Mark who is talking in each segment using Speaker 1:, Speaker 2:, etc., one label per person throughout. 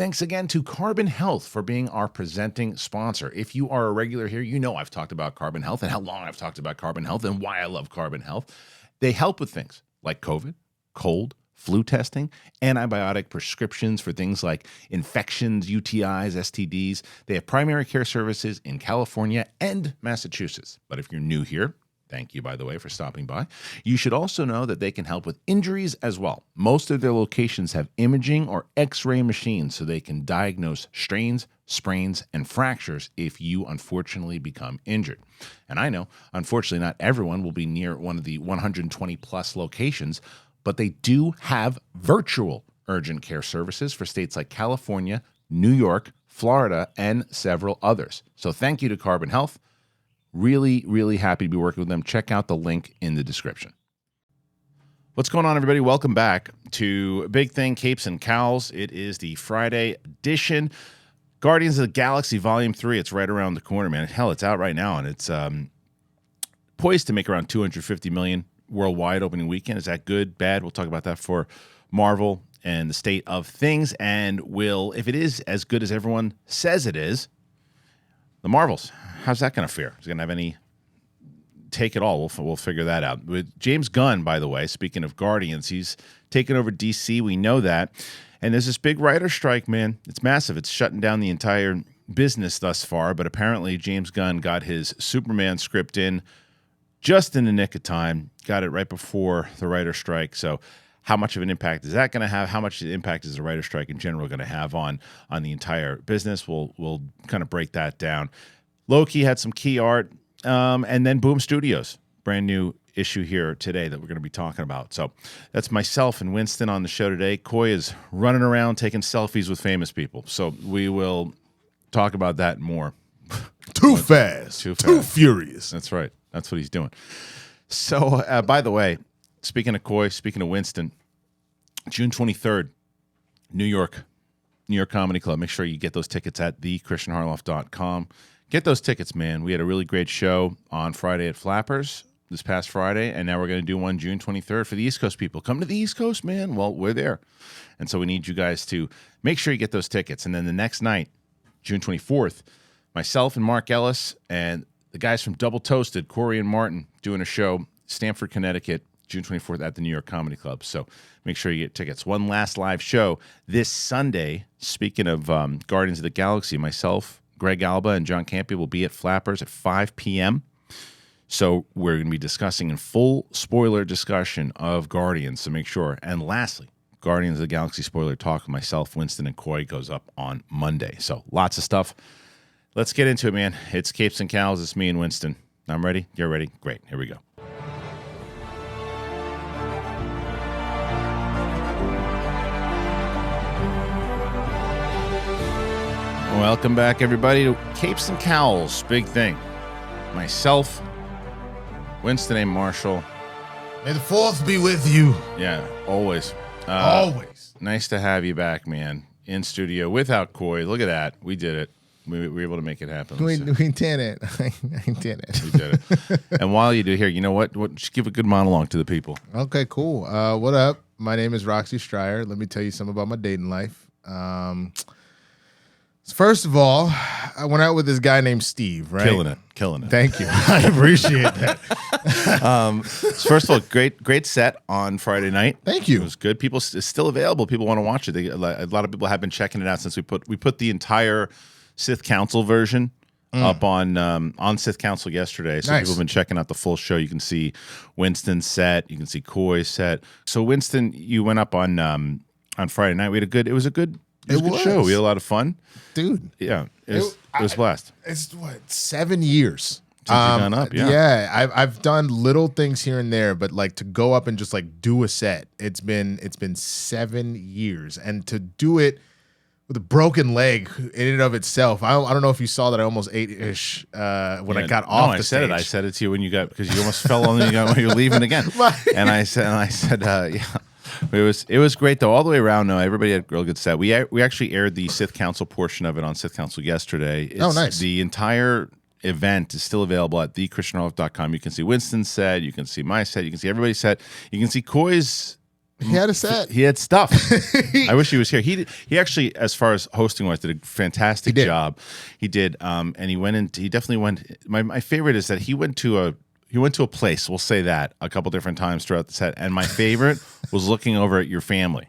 Speaker 1: Thanks again to Carbon Health for being our presenting sponsor. If you are a regular here, you know I've talked about Carbon Health and how long I've talked about Carbon Health and why I love Carbon Health. They help with things like COVID, cold, flu testing, antibiotic prescriptions for things like infections, UTIs, STDs. They have primary care services in California and Massachusetts. But if you're new here, thank you, by the way, for stopping by. You should also know that they can help with injuries as well. Most of their locations have imaging or x-ray machines so they can diagnose strains, sprains, and fractures if you unfortunately become injured. And I know, unfortunately, not everyone will be near one of the 120 plus locations, but they do have virtual urgent care services for states like California, New York, Florida, and several others. So thank you to Carbon Health. Really, really happy to be working with them. Check out the link in the description. What's going on, everybody? Welcome back to Big Thing, Capes and Cowls. It is the Friday edition. Guardians of the Galaxy Volume 3. It's right around the corner, man. Hell, it's out right now, and it's poised to make around $250 million worldwide opening weekend. Is that good, bad? We'll talk about that for Marvel and the state of things. And if it is as good as everyone says it is, the Marvels, how's that going to fare? Is it going to have any take at all? We'll figure that out. With James Gunn, by the way, speaking of Guardians, he's taken over DC. We know that. And there's this big writer strike, man. It's massive. It's shutting down the entire business thus far. But apparently James Gunn got his Superman script in just in the nick of time, got it right before the writer strike. So how much of an impact is that going to have? How much impact is the writer strike in general going to have on the entire business? We'll kind of break that down. Loki had some key art, and then Boom Studios, brand new issue here today that we're going to be talking about. So that's myself and Winston on the show today. Coy is running around taking selfies with famous people. So we will talk about that more.
Speaker 2: Too fast. Too furious.
Speaker 1: That's right. That's what he's doing. So, by the way, speaking of Coy, speaking of Winston, June 23rd, New York Comedy Club. Make sure you get those tickets at thekristianharloff.com. Get those tickets, man. We had a really great show on Friday at Flappers this past Friday, and now we're going to do one June 23rd for the East Coast people. Come to the East Coast, man. Well, we're there. And so we need you guys to make sure you get those tickets. And then the next night, June 24th, myself and Mark Ellis and the guys from Double Toasted, Corey and Martin, doing a show, Stamford, Connecticut, June 24th at the New York Comedy Club. So make sure you get tickets. One last live show this Sunday. Speaking of Guardians of the Galaxy, myself, Greg Alba, and John Campia will be at Flappers at 5 p.m. So we're going to be discussing in full spoiler discussion of Guardians. So make sure. And lastly, Guardians of the Galaxy spoiler talk with myself, Winston, and Coy goes up on Monday. So lots of stuff. Let's get into it, man. It's Capes and Cowls. It's me and Winston. I'm ready. You're ready? Great. Here we go. Welcome back, everybody, to Capes and Cowls. Big Thing. Myself, Winston A. Marshall.
Speaker 2: May the fourth be with you.
Speaker 1: Yeah, always.
Speaker 2: Always.
Speaker 1: Nice to have you back, man. In studio without Coy. Look at that. We did it. We were able to make it happen.
Speaker 2: We did it. I did it.
Speaker 1: We did it. And while you do here, you know what? Just give a good monologue to the people.
Speaker 2: Okay, cool. What up? My name is Roxy Stryer. Let me tell you something about my dating life. First of all, I went out with this guy named Steve, right?
Speaker 1: Killing it.
Speaker 2: Thank you. I appreciate that.
Speaker 1: First of all, great set on Friday night.
Speaker 2: Thank you.
Speaker 1: It was good. It's still available. People want to watch it. A lot of people have been checking it out since we put the entire Sith Council version up on Sith Council yesterday. So
Speaker 2: nice.
Speaker 1: People have been checking out the full show. You can see Winston's set. You can see Coy's set. So Winston, you went up on Friday night. It was a good show. We had a lot of fun.
Speaker 2: Dude.
Speaker 1: Yeah. It was a blast.
Speaker 2: It's 7 years.
Speaker 1: Since you've gone up,
Speaker 2: yeah. I've done little things here and there, but like to go up and just like do a set, it's been 7 years. And to do it with a broken leg in and of itself. I don't know if you saw that I almost ate-ish when I got off the stage.
Speaker 1: I said it to you when because you almost fell on when you're leaving again. And I said, yeah. It was great though, all the way around. No, everybody had a real good set. We actually aired the Sith Council portion of it on Sith Council yesterday.
Speaker 2: Nice.
Speaker 1: The entire event is still available at thekristianharloff.com. You can see Winston's set, you can see my set, you can see everybody's set, you can see Coy's
Speaker 2: He had a set.
Speaker 1: He had stuff. I wish he was here. He actually, as far as hosting was, did a fantastic job. He did, and he went into. He definitely went. My favorite is that he went to a place. We'll say that a couple different times throughout the set. And my favorite was looking over at your family.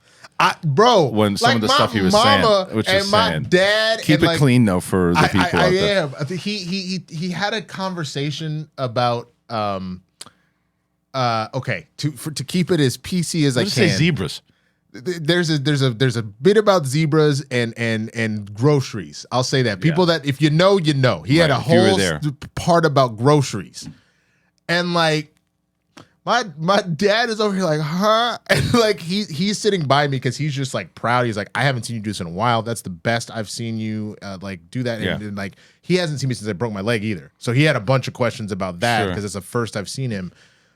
Speaker 2: Bro,
Speaker 1: when some of the stuff he was saying, which
Speaker 2: and
Speaker 1: was
Speaker 2: my
Speaker 1: saying,
Speaker 2: dad,
Speaker 1: keep it clean though for the people.
Speaker 2: I am. I think he had a conversation about okay, to keep it as PC as I can.
Speaker 1: Say zebras.
Speaker 2: There's a bit about zebras and groceries. I'll say that. People that if you know, you know. He had a whole part about groceries. And like my dad is over here like, huh? And like he's sitting by me because he's just like proud. He's like, I haven't seen you do this in a while. That's the best I've seen you like do that. And like he hasn't seen me since I broke my leg either. So he had a bunch of questions about that because it's the first I've seen him.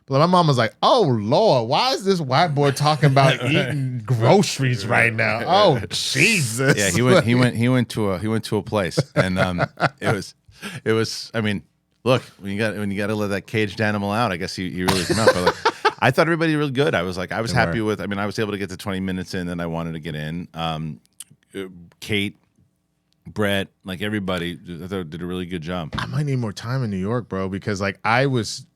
Speaker 2: But my mom was like, "Oh Lord, why is this white boy talking about eating groceries right now? Oh Jesus!"
Speaker 1: Yeah, he went to a place, and it was. I mean, look, when you got to let that caged animal out, I guess you really come out. But like, I thought everybody did really good. I was happy with. I mean, I was able to get to 20 minutes in, and I wanted to get in. Kate, Brett, like everybody, I thought did a really good job.
Speaker 2: I might need more time in New York, bro, because like I was.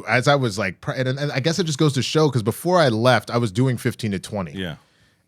Speaker 2: As I was like, and I guess it just goes to show because before I left, I was doing 15 to 20.
Speaker 1: Yeah.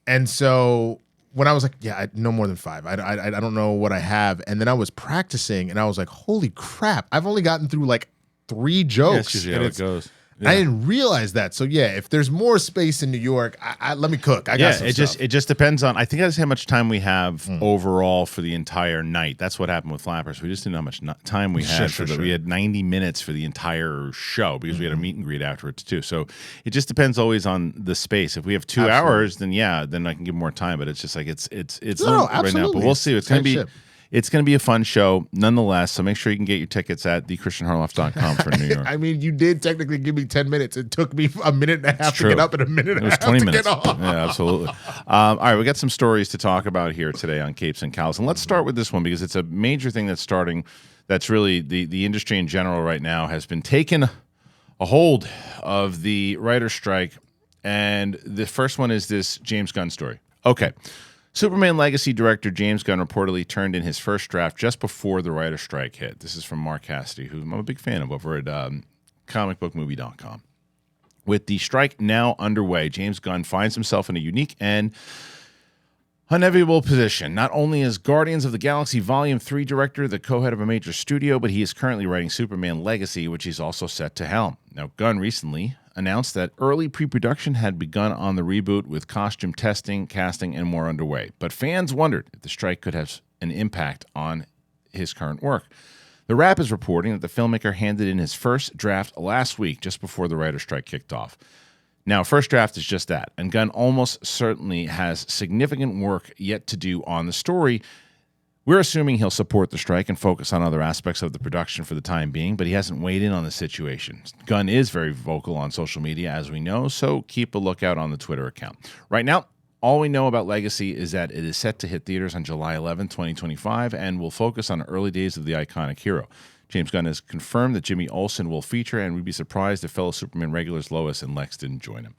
Speaker 2: And so when I was like, no more than 5. I don't know what I have. And then I was practicing and I was like, holy crap, I've only gotten through like 3 jokes.
Speaker 1: Yeah, that's usually how it goes. Yeah.
Speaker 2: I didn't realize that. So yeah, if there's more space in New York, let me cook. I got some stuff.
Speaker 1: It just depends on. I think that's how much time we have overall for the entire night. That's what happened with Flappers. We just didn't know how much time we had. We had 90 minutes for the entire show because we had a meet and greet afterwards too. So it just depends always on the space. If we have 2 hours, then I can give more time. But it's just like it's right now. But we'll see. It's going to be. It's going to be a fun show nonetheless, so make sure you can get your tickets at thekristianharloff.com for New York.
Speaker 2: I mean, you did technically give me 10 minutes. It took me a minute and a half to get up and a minute and a half 20 to get off.
Speaker 1: Yeah, absolutely. All right, we got some stories to talk about here today on Capes and Cowls. And let's start with this one because it's a major thing that's starting. That's really the industry in general right now has been taking a hold of the writer's strike. And the first one is this James Gunn story. Okay. Superman Legacy director James Gunn reportedly turned in his first draft just before the writer's strike hit. This is from Mark Cassidy, who I'm a big fan of over at comicbookmovie.com. With the strike now underway, James Gunn finds himself in a unique and unenviable position. Not only is Guardians of the Galaxy Volume 3 director, the co-head of a major studio, but he is currently writing Superman Legacy, which he's also set to helm. Now, Gunn recently announced that early pre-production had begun on the reboot with costume testing, casting, and more underway. But fans wondered if the strike could have an impact on his current work. The Wrap is reporting that the filmmaker handed in his first draft last week, just before the writer's strike kicked off. Now, first draft is just that, and Gunn almost certainly has significant work yet to do on the story. We're assuming he'll support the strike and focus on other aspects of the production for the time being, but he hasn't weighed in on the situation. Gunn is very vocal on social media, as we know, so keep a lookout on the Twitter account. Right now, all we know about Legacy is that it is set to hit theaters on July 11, 2025, and will focus on the early days of the iconic hero. James Gunn has confirmed that Jimmy Olsen will feature, and we'd be surprised if fellow Superman regulars Lois and Lex didn't join him.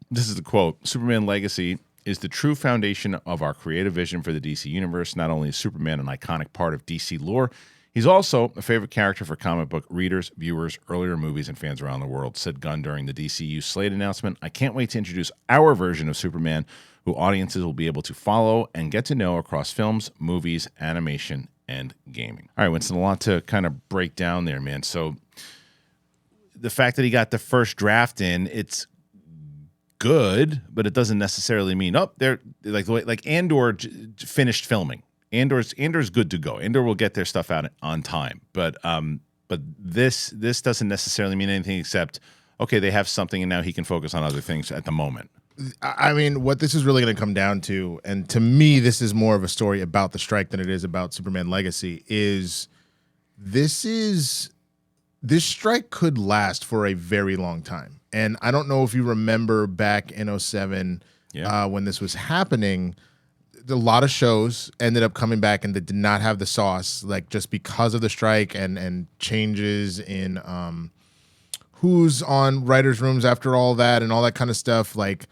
Speaker 1: This is the quote: Superman Legacy is the true foundation of our creative vision for the DC Universe. Not only is Superman an iconic part of DC lore, he's also a favorite character for comic book readers, viewers, earlier movies, and fans around the world, said Gunn during the DCU slate announcement. I can't wait to introduce our version of Superman, who audiences will be able to follow and get to know across films, movies, animation, and gaming. All right, Winston, a lot to kind of break down there, man. So the fact that he got the first draft in, it's good, but it doesn't necessarily mean they're like the way like Andor finished filming. Andor's good to go. Andor will get their stuff out on time, but this doesn't necessarily mean anything except okay, they have something and now he can focus on other things at the moment.
Speaker 2: I mean, what this is really going to come down to, and to me, this is more of a story about the strike than it is about Superman Legacy. This strike could last for a very long time. And I don't know if you remember back in 2007 when this was happening, a lot of shows ended up coming back and they did not have the sauce, like just because of the strike and changes in who's on writers' rooms after all that and all that kind of stuff. Like,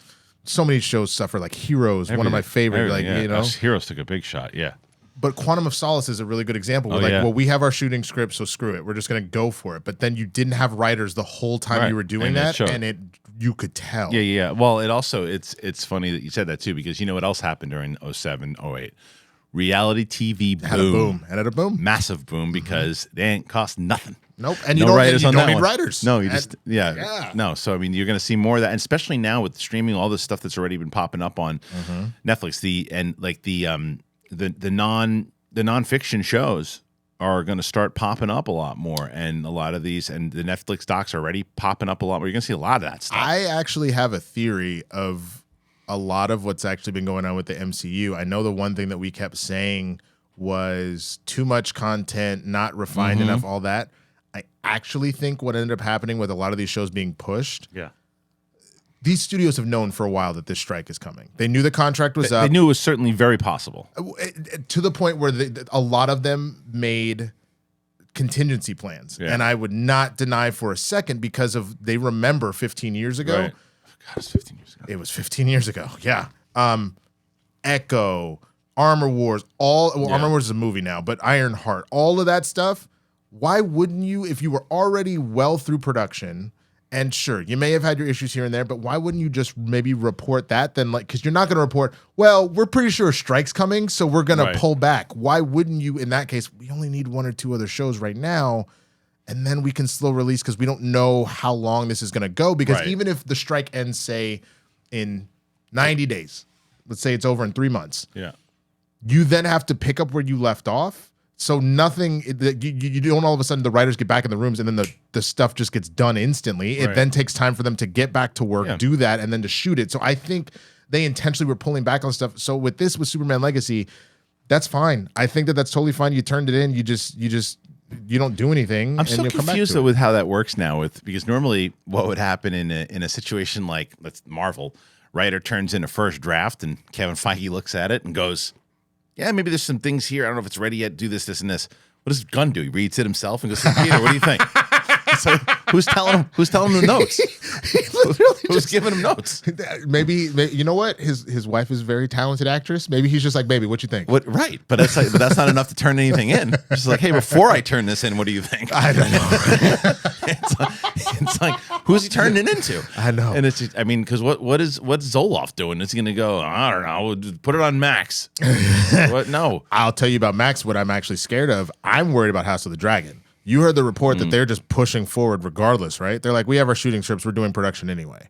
Speaker 2: so many shows suffer. Like Heroes, one of my favorite. Like,
Speaker 1: yeah.
Speaker 2: you know,
Speaker 1: Heroes took a big shot. Yeah.
Speaker 2: But Quantum of Solace is a really good example. We're well, we have our shooting script, so screw it. We're just going to go for it. But then you didn't have writers the whole time you were doing that, and you could tell.
Speaker 1: Yeah. Well, it's funny that you said that too, because you know what else happened during 07, 08? Reality TV boom.
Speaker 2: Had a boom.
Speaker 1: Massive boom, because they ain't cost nothing.
Speaker 2: Nope. And you don't need writers.
Speaker 1: No, you just no. So I mean, you're going to see more of that, and especially now with streaming, all this stuff that's already been popping up on Netflix. The nonfiction shows are going to start popping up a lot more, and a lot of these, and the Netflix docs are already popping up a lot more. You're going to see a lot of that stuff.
Speaker 2: I actually have a theory of a lot of what's actually been going on with the MCU. I know the one thing that we kept saying was too much content, not refined enough, all that. I actually think what ended up happening with a lot of these shows being pushed.
Speaker 1: Yeah.
Speaker 2: These studios have known for a while that this strike is coming. They knew the contract was up.
Speaker 1: They knew it was certainly very possible.
Speaker 2: To the point where a lot of them made contingency plans. Yeah. And I would not deny for a second, because they remember 15 years ago.
Speaker 1: Right. God, it's 15 years ago.
Speaker 2: It was 15 years ago. Yeah. Echo, Armor Wars, Armor Wars is a movie now, but Ironheart, all of that stuff. Why wouldn't you, if you were already well through production, and sure, you may have had your issues here and there, but why wouldn't you just maybe report that then? Like, because you're not going to report, well, we're pretty sure a strike's coming, so we're going to pull back. Why wouldn't you, in that case, we only need 1 or 2 other shows right now, and then we can slow release, because we don't know how long this is going to go. Because even if the strike ends, say, in 90 days, let's say it's over in 3 months, you then have to pick up where you left off. So nothing, you don't all of a sudden the writers get back in the rooms and then the stuff just gets done instantly. It then takes time for them to get back to work, do that, and then to shoot it. So I think they intentionally were pulling back on stuff. So with Superman Legacy, that's fine. I think that's totally fine. You turned it in. You don't do anything.
Speaker 1: I'm so confused though with how that works now. Because normally what would happen in a situation like Marvel, writer turns in a first draft and Kevin Feige looks at it and goes, yeah, maybe there's some things here. I don't know if it's ready yet. Do this, this, and this. What does Gunn do? He reads it himself and goes, hey, Peter, what do you think? It's like, who's telling him the notes? Who's giving him notes?
Speaker 2: Maybe you know what? His wife is a very talented actress. Maybe he's just like, baby, what you think?
Speaker 1: Right, but that's not enough to turn anything in. Just like, hey, before I turn this in, what do you think?
Speaker 2: I don't know.
Speaker 1: it's like, who's he turning it into?
Speaker 2: I know.
Speaker 1: And it's just, I mean, because what's Zoloft doing? Is he going to go, I don't know, put it on Max? What? No.
Speaker 2: I'll tell you about Max. What I'm actually scared of. I'm worried about House of the Dragon. You heard the report that they're just pushing forward regardless, right? They're like, we have our shooting strips. We're doing production anyway.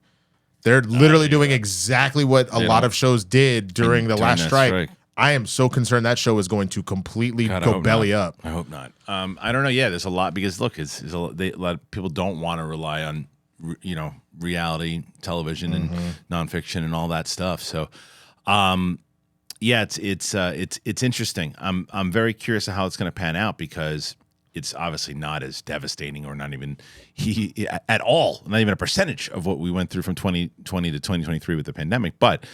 Speaker 2: They're literally doing exactly what a lot of shows did during the last strike. I am so concerned that show is going to completely go belly up.
Speaker 1: I hope not. I don't know. Yeah, there's a lot, because look, a lot of people don't want to rely on, reality television and nonfiction and all that stuff. So, yeah, it's interesting. I'm very curious of how it's going to pan out, because it's obviously not as devastating, or not even at all, not even a percentage of what we went through from 2020 to 2023 with the pandemic. But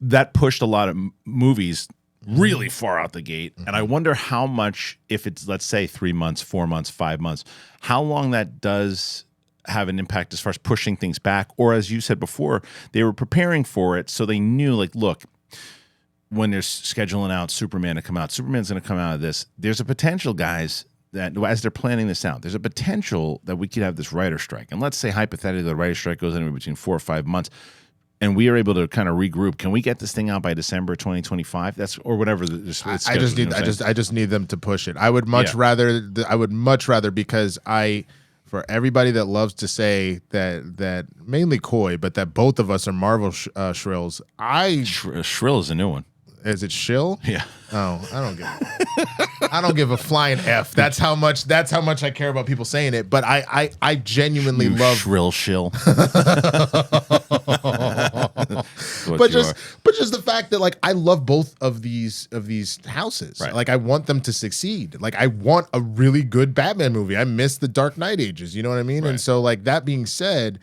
Speaker 1: that pushed a lot of movies really far out the gate. And I wonder how much, if it's, let's say 3 months, 4 months, 5 months, how long that does have an impact as far as pushing things back. Or as you said before, they were preparing for it, so they knew, like, look, when they're scheduling out Superman to come out, Superman's going to come out of this. There's a potential, guys, that as they're planning this out, there's a potential that we could have this writer strike. And let's say hypothetically the writer strike goes anywhere between 4 or 5 months, and we are able to kind of regroup. Can we get this thing out by December 2025? That's, or whatever.
Speaker 2: I just need them to push it. I would much rather. I would much rather, because for everybody that loves to say that mainly Coy, but that both of us are Marvel shrills.
Speaker 1: Shrill is a new one.
Speaker 2: Is it shill?
Speaker 1: Yeah.
Speaker 2: Oh, I don't give a flying F. That's how much I care about people saying it. But I genuinely love
Speaker 1: shrill shill.
Speaker 2: but just the fact that, like, I love both of these houses. Right. Like, I want them to succeed. Like, I want a really good Batman movie. I miss the Dark Knight ages. You know what I mean? Right. And so, like, that being said,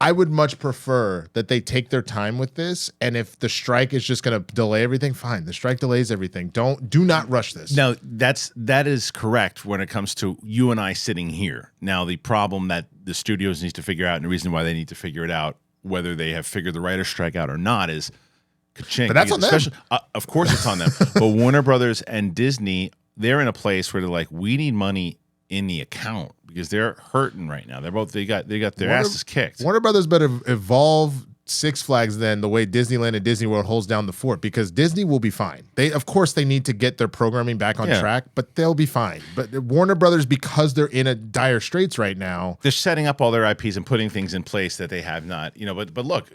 Speaker 2: I would much prefer that they take their time with this, and if the strike is just going to delay everything, fine. The strike delays everything. Do not rush this.
Speaker 1: No, that is correct when it comes to you and I sitting here. Now, the problem that the studios need to figure out, and the reason why they need to figure it out, whether they have figured the writer's strike out or not, is ka-ching.
Speaker 2: But that's on them.
Speaker 1: Of course, it's on them. But Warner Brothers and Disney, they're in a place where they're like, we need money in the account because they're hurting right now. They got their asses kicked.
Speaker 2: Warner Brothers better evolve Six Flags then the way Disneyland and Disney World holds down the fort, because Disney will be fine. Of course they need to get their programming back on track, but they'll be fine. But Warner Brothers, because they're in a dire straits right now,
Speaker 1: they're setting up all their IPs and putting things in place that they have not. But look,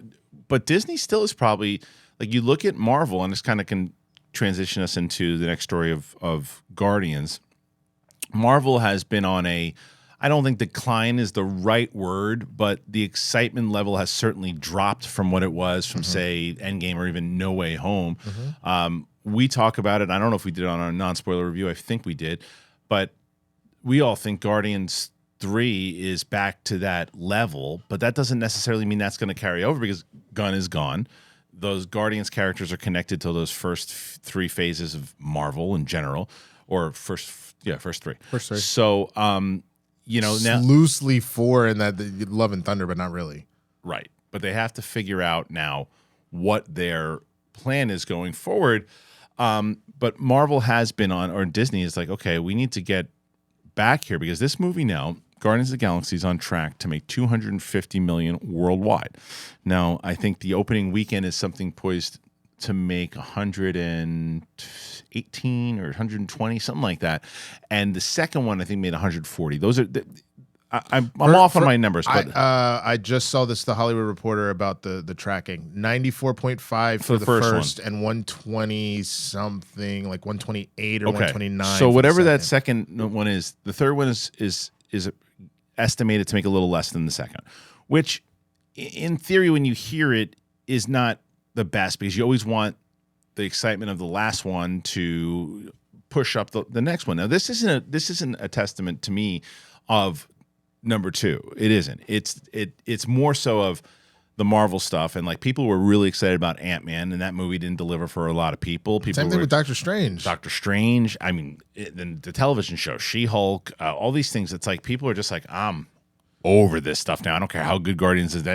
Speaker 1: Disney still is probably, like, you look at Marvel, and this kind of can transition us into the next story of Guardians. Marvel has been on I don't think decline is the right word, but the excitement level has certainly dropped from what it was from, say, Endgame or even No Way Home. We talk about it. I don't know if we did it on our non-spoiler review. I think we did. But we all think Guardians 3 is back to that level, but that doesn't necessarily mean that's going to carry over, because Gunn is gone. Those Guardians characters are connected to those first 3 phases of Marvel in general, or first three. So, now
Speaker 2: loosely 4 in that Love and Thunder, but not really.
Speaker 1: Right. But they have to figure out now what their plan is going forward. But Marvel has been on, or Disney is like, okay, we need to get back here, because this movie now, Guardians of the Galaxy, is on track to make $250 million worldwide. Now, I think the opening weekend is something poised to make 118 or 120, something like that, and the second one I think made 140. Those are I'm off on my numbers, but
Speaker 2: I just saw the Hollywood Reporter about the tracking. 94.5 for the first and 120 something, like 128 or 129.
Speaker 1: So whatever that second one is, the third one is estimated to make a little less than the second, which in theory, when you hear it, is not the best, because you always want the excitement of the last one to push up the next one. Now, this isn't a testament to me of number 2. It isn't. It's more so of the Marvel stuff, and like, people were really excited about Ant-Man, and that movie didn't deliver for a lot of people.
Speaker 2: Same thing with Doctor Strange.
Speaker 1: I mean, the television show, She-Hulk, all these things. It's like, people are just like, I'm over this stuff now. I don't care how good Guardians is.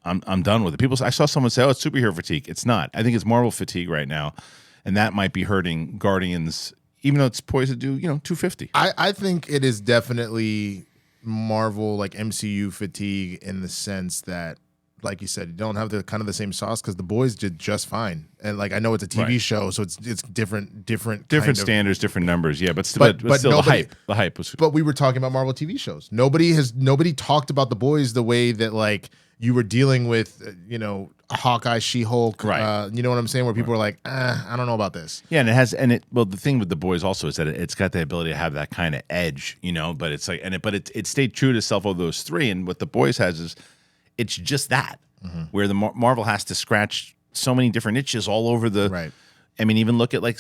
Speaker 1: I'm done with it. I saw someone say, "Oh, it's superhero fatigue." It's not. I think it's Marvel fatigue right now, and that might be hurting Guardians, even though it's poised to do 250.
Speaker 2: I think it is definitely Marvel, like MCU fatigue, in the sense that, like you said, you don't have the kind of the same sauce, because the boys did just fine, and like, I know it's a TV show, so it's different
Speaker 1: standards, different numbers, but still nobody, the hype was.
Speaker 2: But we were talking about Marvel TV shows. Nobody talked about the boys the way that, like, you were dealing with, Hawkeye, She-Hulk, you know what I'm saying, where people were like, I don't know about this.
Speaker 1: Yeah, and the thing with the boys also is that it's got the ability to have that kind of edge, but it's like, it stayed true to itself of those 3, and what the boys has is, it's just that, where the Marvel has to scratch so many different itches all over the.
Speaker 2: Right.
Speaker 1: I mean, even look at like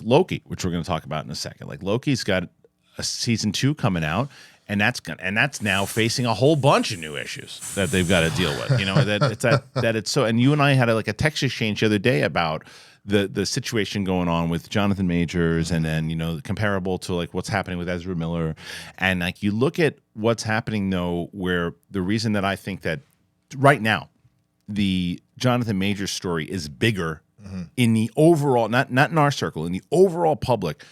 Speaker 1: Loki, which we're going to talk about in a second. Like, Loki's got a season 2 coming out, and that's now facing a whole bunch of new issues that they've got to deal with. It's so. And you and I had a text exchange the other day about the situation going on with Jonathan Majors, and then comparable to like what's happening with Ezra Miller, and like, you look at what's happening though, where the reason that I think that right now the Jonathan Majors story is bigger in the overall, not in our circle, in the overall public,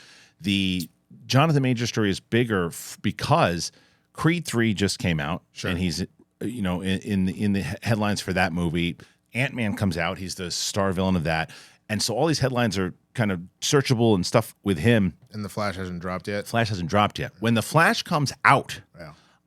Speaker 1: the Jonathan Majors story is bigger because Creed 3 just came out, and he's in the headlines for that movie. Ant-Man comes out, he's the star villain of that, and so all these headlines are kind of searchable and stuff with him.
Speaker 2: And the Flash hasn't dropped yet.
Speaker 1: When the Flash comes out,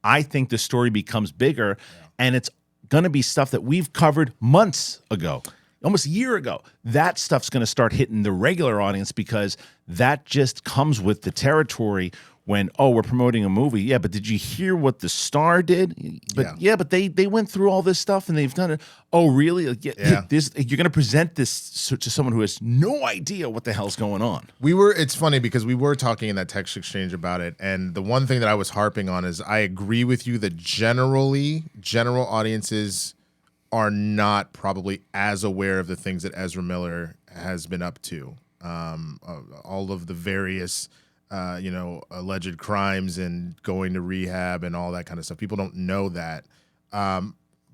Speaker 1: I think the story becomes bigger, and it's going to be stuff that we've covered months ago. Almost a year ago, that stuff's going to start hitting the regular audience, because that just comes with the territory when, oh, we're promoting a movie. Yeah, but did you hear what the star did? But but they went through all this stuff and they've done it. Oh, really? Like, this, you're going to present this to someone who has no idea what the hell's going on.
Speaker 2: It's funny because we were talking in that text exchange about it, and the one thing that I was harping on is I agree with you that general audiences are not probably as aware of the things that Ezra Miller has been up to. All of the various alleged crimes and going to rehab and all that kind of stuff. People don't know that.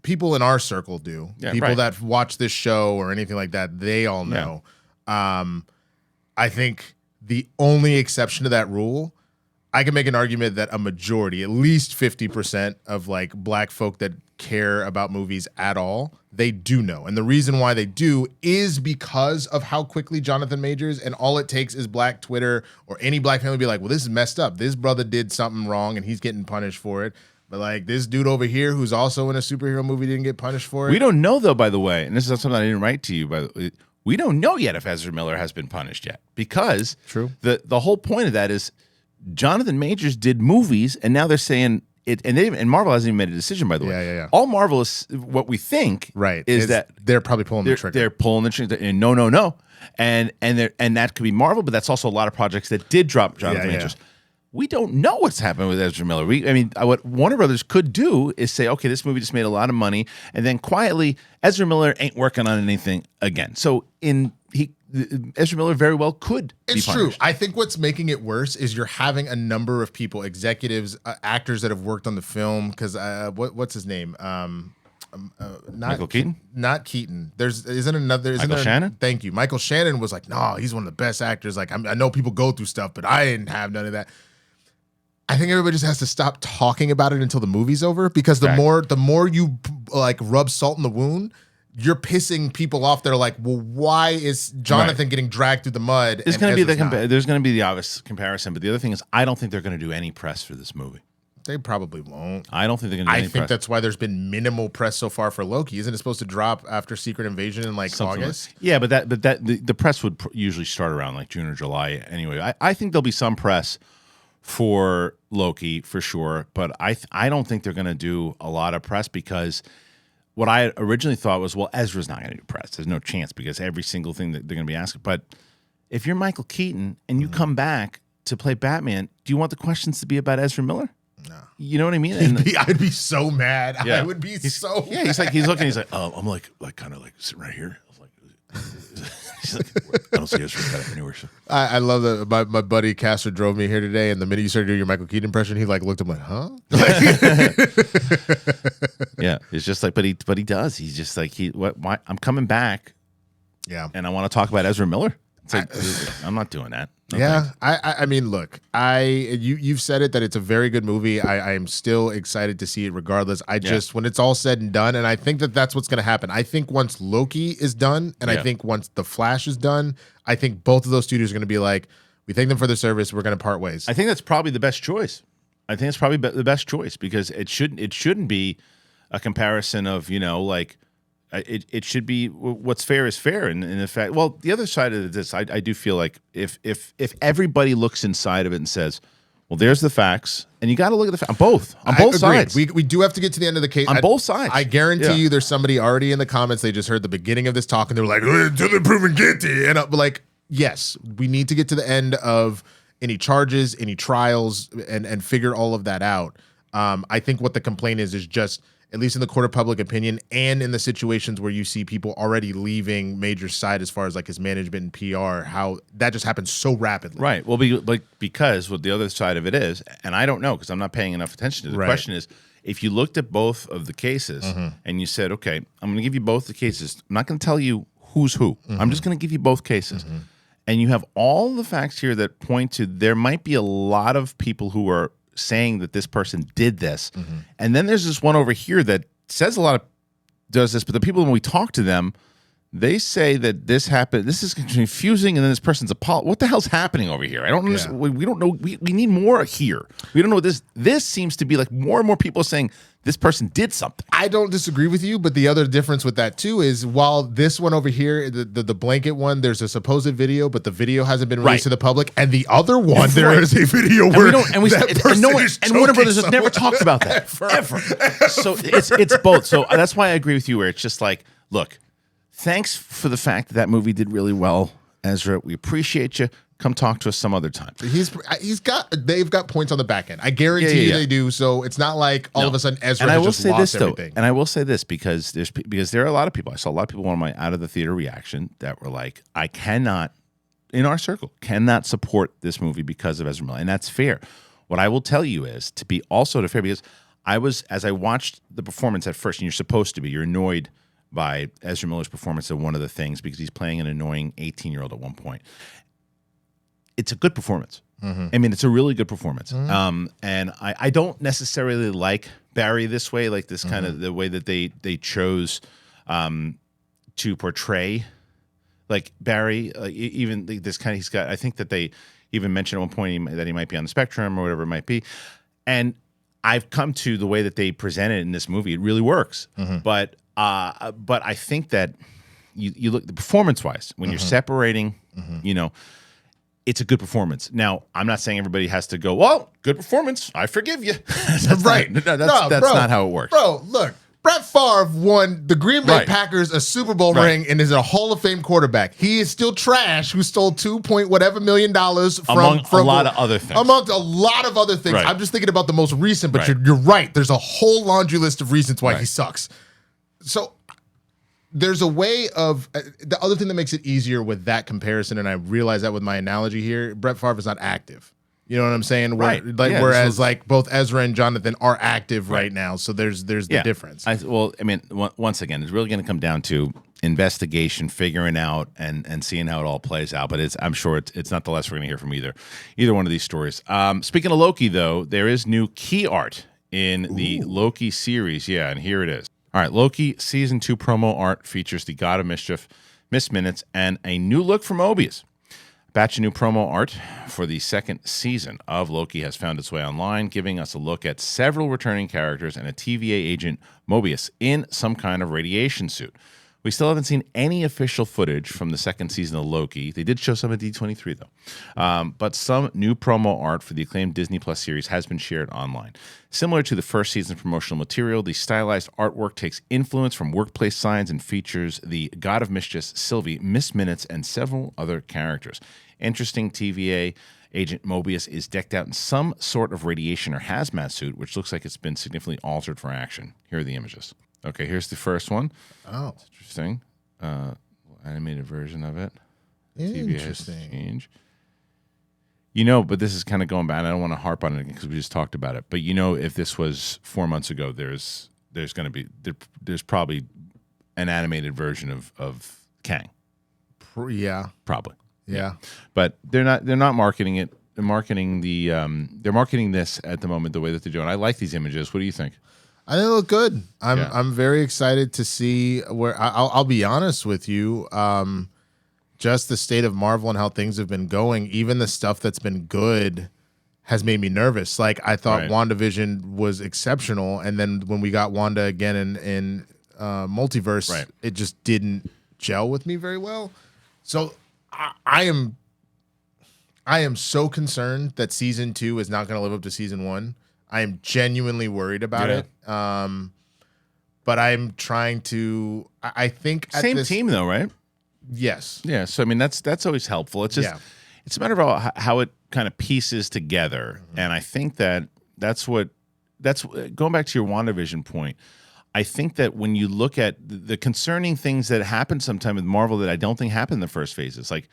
Speaker 2: People in our circle do. People that watch this show or anything like that, they all know. I think the only exception to that rule, I can make an argument that a majority, at least 50% of like black folk that care about movies at all, they do know. And the reason why they do is because of how quickly Jonathan Majors, and all it takes is black Twitter or any black family be like, well, this is messed up. This brother did something wrong and he's getting punished for it. But like this dude over here who's also in a superhero movie didn't get punished for it.
Speaker 1: We don't know though, by the way, and this is something I didn't write to you, but we don't know yet if Ezra Miller has been punished yet, because the whole point of that is Jonathan Majors did movies, and now they're saying it, and Marvel hasn't even made a decision, by the way.
Speaker 2: Yeah.
Speaker 1: All Marvel is what we think is that
Speaker 2: they're probably pulling the trigger.
Speaker 1: They're pulling the trigger, and no, and that could be Marvel, but that's also a lot of projects that did drop Jonathan Majors. We don't know what's happened with Ezra Miller. What Warner Brothers could do is say, okay, this movie just made a lot of money, and then quietly, Ezra Miller ain't working on anything again. So Ezra Miller very well could be punished.
Speaker 2: True. I think what's making it worse is you're having a number of people, executives, actors that have worked on the film. Because what's his name?
Speaker 1: Michael Keaton?
Speaker 2: Not Keaton.
Speaker 1: Michael Shannon?
Speaker 2: Thank you. Michael Shannon was like, no, he's one of the best actors. Like, I know people go through stuff, but I didn't have none of that. I think everybody just has to stop talking about it until the movie's over, because the more you like rub salt in the wound, you're pissing people off. They're like, well, why is Jonathan getting dragged through the mud?
Speaker 1: There's going to be the obvious comparison, but the other thing is, I don't think they're going to do any press for this movie.
Speaker 2: They probably won't.
Speaker 1: I don't think they're going to do any press.
Speaker 2: I think that's why there's been minimal press so far for Loki. Isn't it supposed to drop after Secret Invasion in like August?
Speaker 1: Yeah, but the press would usually start around like June or July anyway. I think there'll be some press for Loki for sure, but I don't think they're going to do a lot of press, because what I originally thought was, well, Ezra's not going to do press. There's no chance, because every single thing that they're going to be asking. But if you're Michael Keaton and you come back to play Batman, do you want the questions to be about Ezra Miller?
Speaker 2: No.
Speaker 1: You know what I mean?
Speaker 2: I'd be so mad. Yeah. I would be so mad.
Speaker 1: Yeah, he's looking, he's like, I'm like kind of like sitting right here. I was like, he's like, I don't see Ezra anywhere. So.
Speaker 2: I love that my buddy Castor drove me here today, and the minute you started doing your Michael Keaton impression, he like looked at me like, huh?
Speaker 1: Yeah, it's just like, but he does. He's just like, I'm coming back.
Speaker 2: Yeah,
Speaker 1: and I want to talk about Ezra Miller. It's like, I'm not doing that. No
Speaker 2: thanks. I mean, look, you've said it that it's a very good movie. I am still excited to see it regardless. When it's all said and done, and I think that's what's going to happen. I think once Loki is done, and I think once The Flash is done, I think both of those studios are going to be like, we thank them for their service. We're going to part ways.
Speaker 1: I think that's probably the best choice. I think it's probably the best choice, because it shouldn't be a comparison of, like, it should be what's fair is fair. And in fact, well, the other side of this, I do feel like if everybody looks inside of it and says, well, there's the facts, and you got to look at the on both sides.
Speaker 2: We do have to get to the end of the case
Speaker 1: on both sides.
Speaker 2: I guarantee you, there's somebody already in the comments. They just heard the beginning of this talk, and they're like, until they're proven guilty. And like, yes, we need to get to the end of any charges, any trials, and figure all of that out. I think what the complaint is just, at least in the court of public opinion, and in the situations where you see people already leaving Major's side as far as like his management and PR, how that just happens so rapidly.
Speaker 1: Right. Well, because what the other side of it is, and I don't know because I'm not paying enough attention to the question is, if you looked at both of the cases and you said, okay, I'm going to give you both the cases. I'm not going to tell you who's who. I'm just going to give you both cases. And you have all the facts here that point to there might be a lot of people who are saying that this person did this. And then there's this one over here that says does this, but the people, when we talk to them, They say that this happened. This is confusing, and then this person's what the hell's happening over here? I don't understand. We don't know. We need more here. We don't know what this. This seems to be like more and more people saying this person did something.
Speaker 2: I don't disagree with you, but the other difference with that too is while this one over here, the blanket one, there's a supposed video, but the video hasn't been released to the public, and the other one there is a video where
Speaker 1: Warner Brothers has never talked about that ever. So it's both. So that's why I agree with you. Where it's just like, look. Thanks for the fact that movie did really well, Ezra. We appreciate you. Come talk to us some other time.
Speaker 2: They've got points on the back end. I guarantee you they do. So it's not like all of a sudden Ezra has just lost everything.
Speaker 1: And I will say this because there are a lot of people. I saw a lot of people on my out of the theater reaction that were like, I cannot, in our circle, cannot support this movie because of Ezra Miller, and that's fair. What I will tell you is to be also fair because as I watched the performance at first, and you're supposed to be, you're annoyed by Ezra Miller's performance of one of the things because he's playing an annoying 18-year-old at one point. It's a good performance. Mm-hmm. I mean, it's a really good performance. Mm-hmm. And I don't necessarily like Barry this way, like this kind of the way that they chose to portray like Barry, even this kind of, he's got, I think that they even mentioned at one point that he might be on the spectrum or whatever it might be. And I've come to the way that they present it in this movie. It really works. Mm-hmm. But I think that you look the performance-wise when you're separating, it's a good performance. Now, I'm not saying everybody has to go, well, good performance, I forgive you. That's
Speaker 2: right.
Speaker 1: That's not how it works.
Speaker 2: Bro, look, Brett Favre won the Green Bay Packers a Super Bowl ring and is a Hall of Fame quarterback. He is still trash who stole $2 million from
Speaker 1: a lot of other things.
Speaker 2: Amongst a lot of other things. Right. I'm just thinking about the most recent, but you're right. There's a whole laundry list of reasons why he sucks. So there's a way of the other thing that makes it easier with that comparison, and I realize that with my analogy here, Brett Favre is not active. You know what I'm saying?
Speaker 1: Right.
Speaker 2: Whereas like both Ezra and Jonathan are active right now, so there's the difference.
Speaker 1: Once again, it's really going to come down to investigation, figuring out and seeing how it all plays out. But I'm sure it's not the less we're going to hear from either one of these stories. Speaking of Loki, though, there is new key art in the Loki series. Yeah, and here it is. All right, Loki Season 2 promo art features the God of Mischief, Miss Minutes, and a new look from Mobius. A batch of new promo art for the second season of Loki has found its way online, giving us a look at several returning characters and a TVA agent, Mobius, in some kind of radiation suit. We still haven't seen any official footage from the second season of Loki. They did show some at D23, though. But some new promo art for the acclaimed Disney Plus series has been shared online. Similar to the first season's promotional material, the stylized artwork takes influence from workplace signs and features the God of Mischief, Sylvie, Miss Minutes, and several other characters. Interesting, TVA agent Mobius is decked out in some sort of radiation or hazmat suit, which looks like it's been significantly altered for action. Here are the images. Okay, here's the first one.
Speaker 2: Oh.
Speaker 1: That's interesting. Animated version of it.
Speaker 2: Interesting.
Speaker 1: But this is kind of going back. I don't want to harp on it because we just talked about it. But if this was 4 months ago, there's going to be there's probably an animated version of Kang.
Speaker 2: Yeah,
Speaker 1: probably.
Speaker 2: Yeah,
Speaker 1: but they're not marketing it. They're marketing they're marketing this at the moment the way that they're doing. I like these images. What do you think?
Speaker 2: I think it look good. I'm very excited to see where I'll be honest with you. Just the state of Marvel and how things have been going, even the stuff that's been good has made me nervous. Like I thought WandaVision was exceptional, and then when we got Wanda again in Multiverse, it just didn't gel with me very well. So I am so concerned that season 2 is not going to live up to season 1. I am genuinely worried about it. But I'm trying to. I think
Speaker 1: same team though, right?
Speaker 2: Yes.
Speaker 1: Yeah. So I mean, that's always helpful. It's just it's a matter of how it kind of pieces together, and I think that's going back to your WandaVision point. I think that when you look at the concerning things that happen sometime with Marvel that I don't think happened in the first phases, like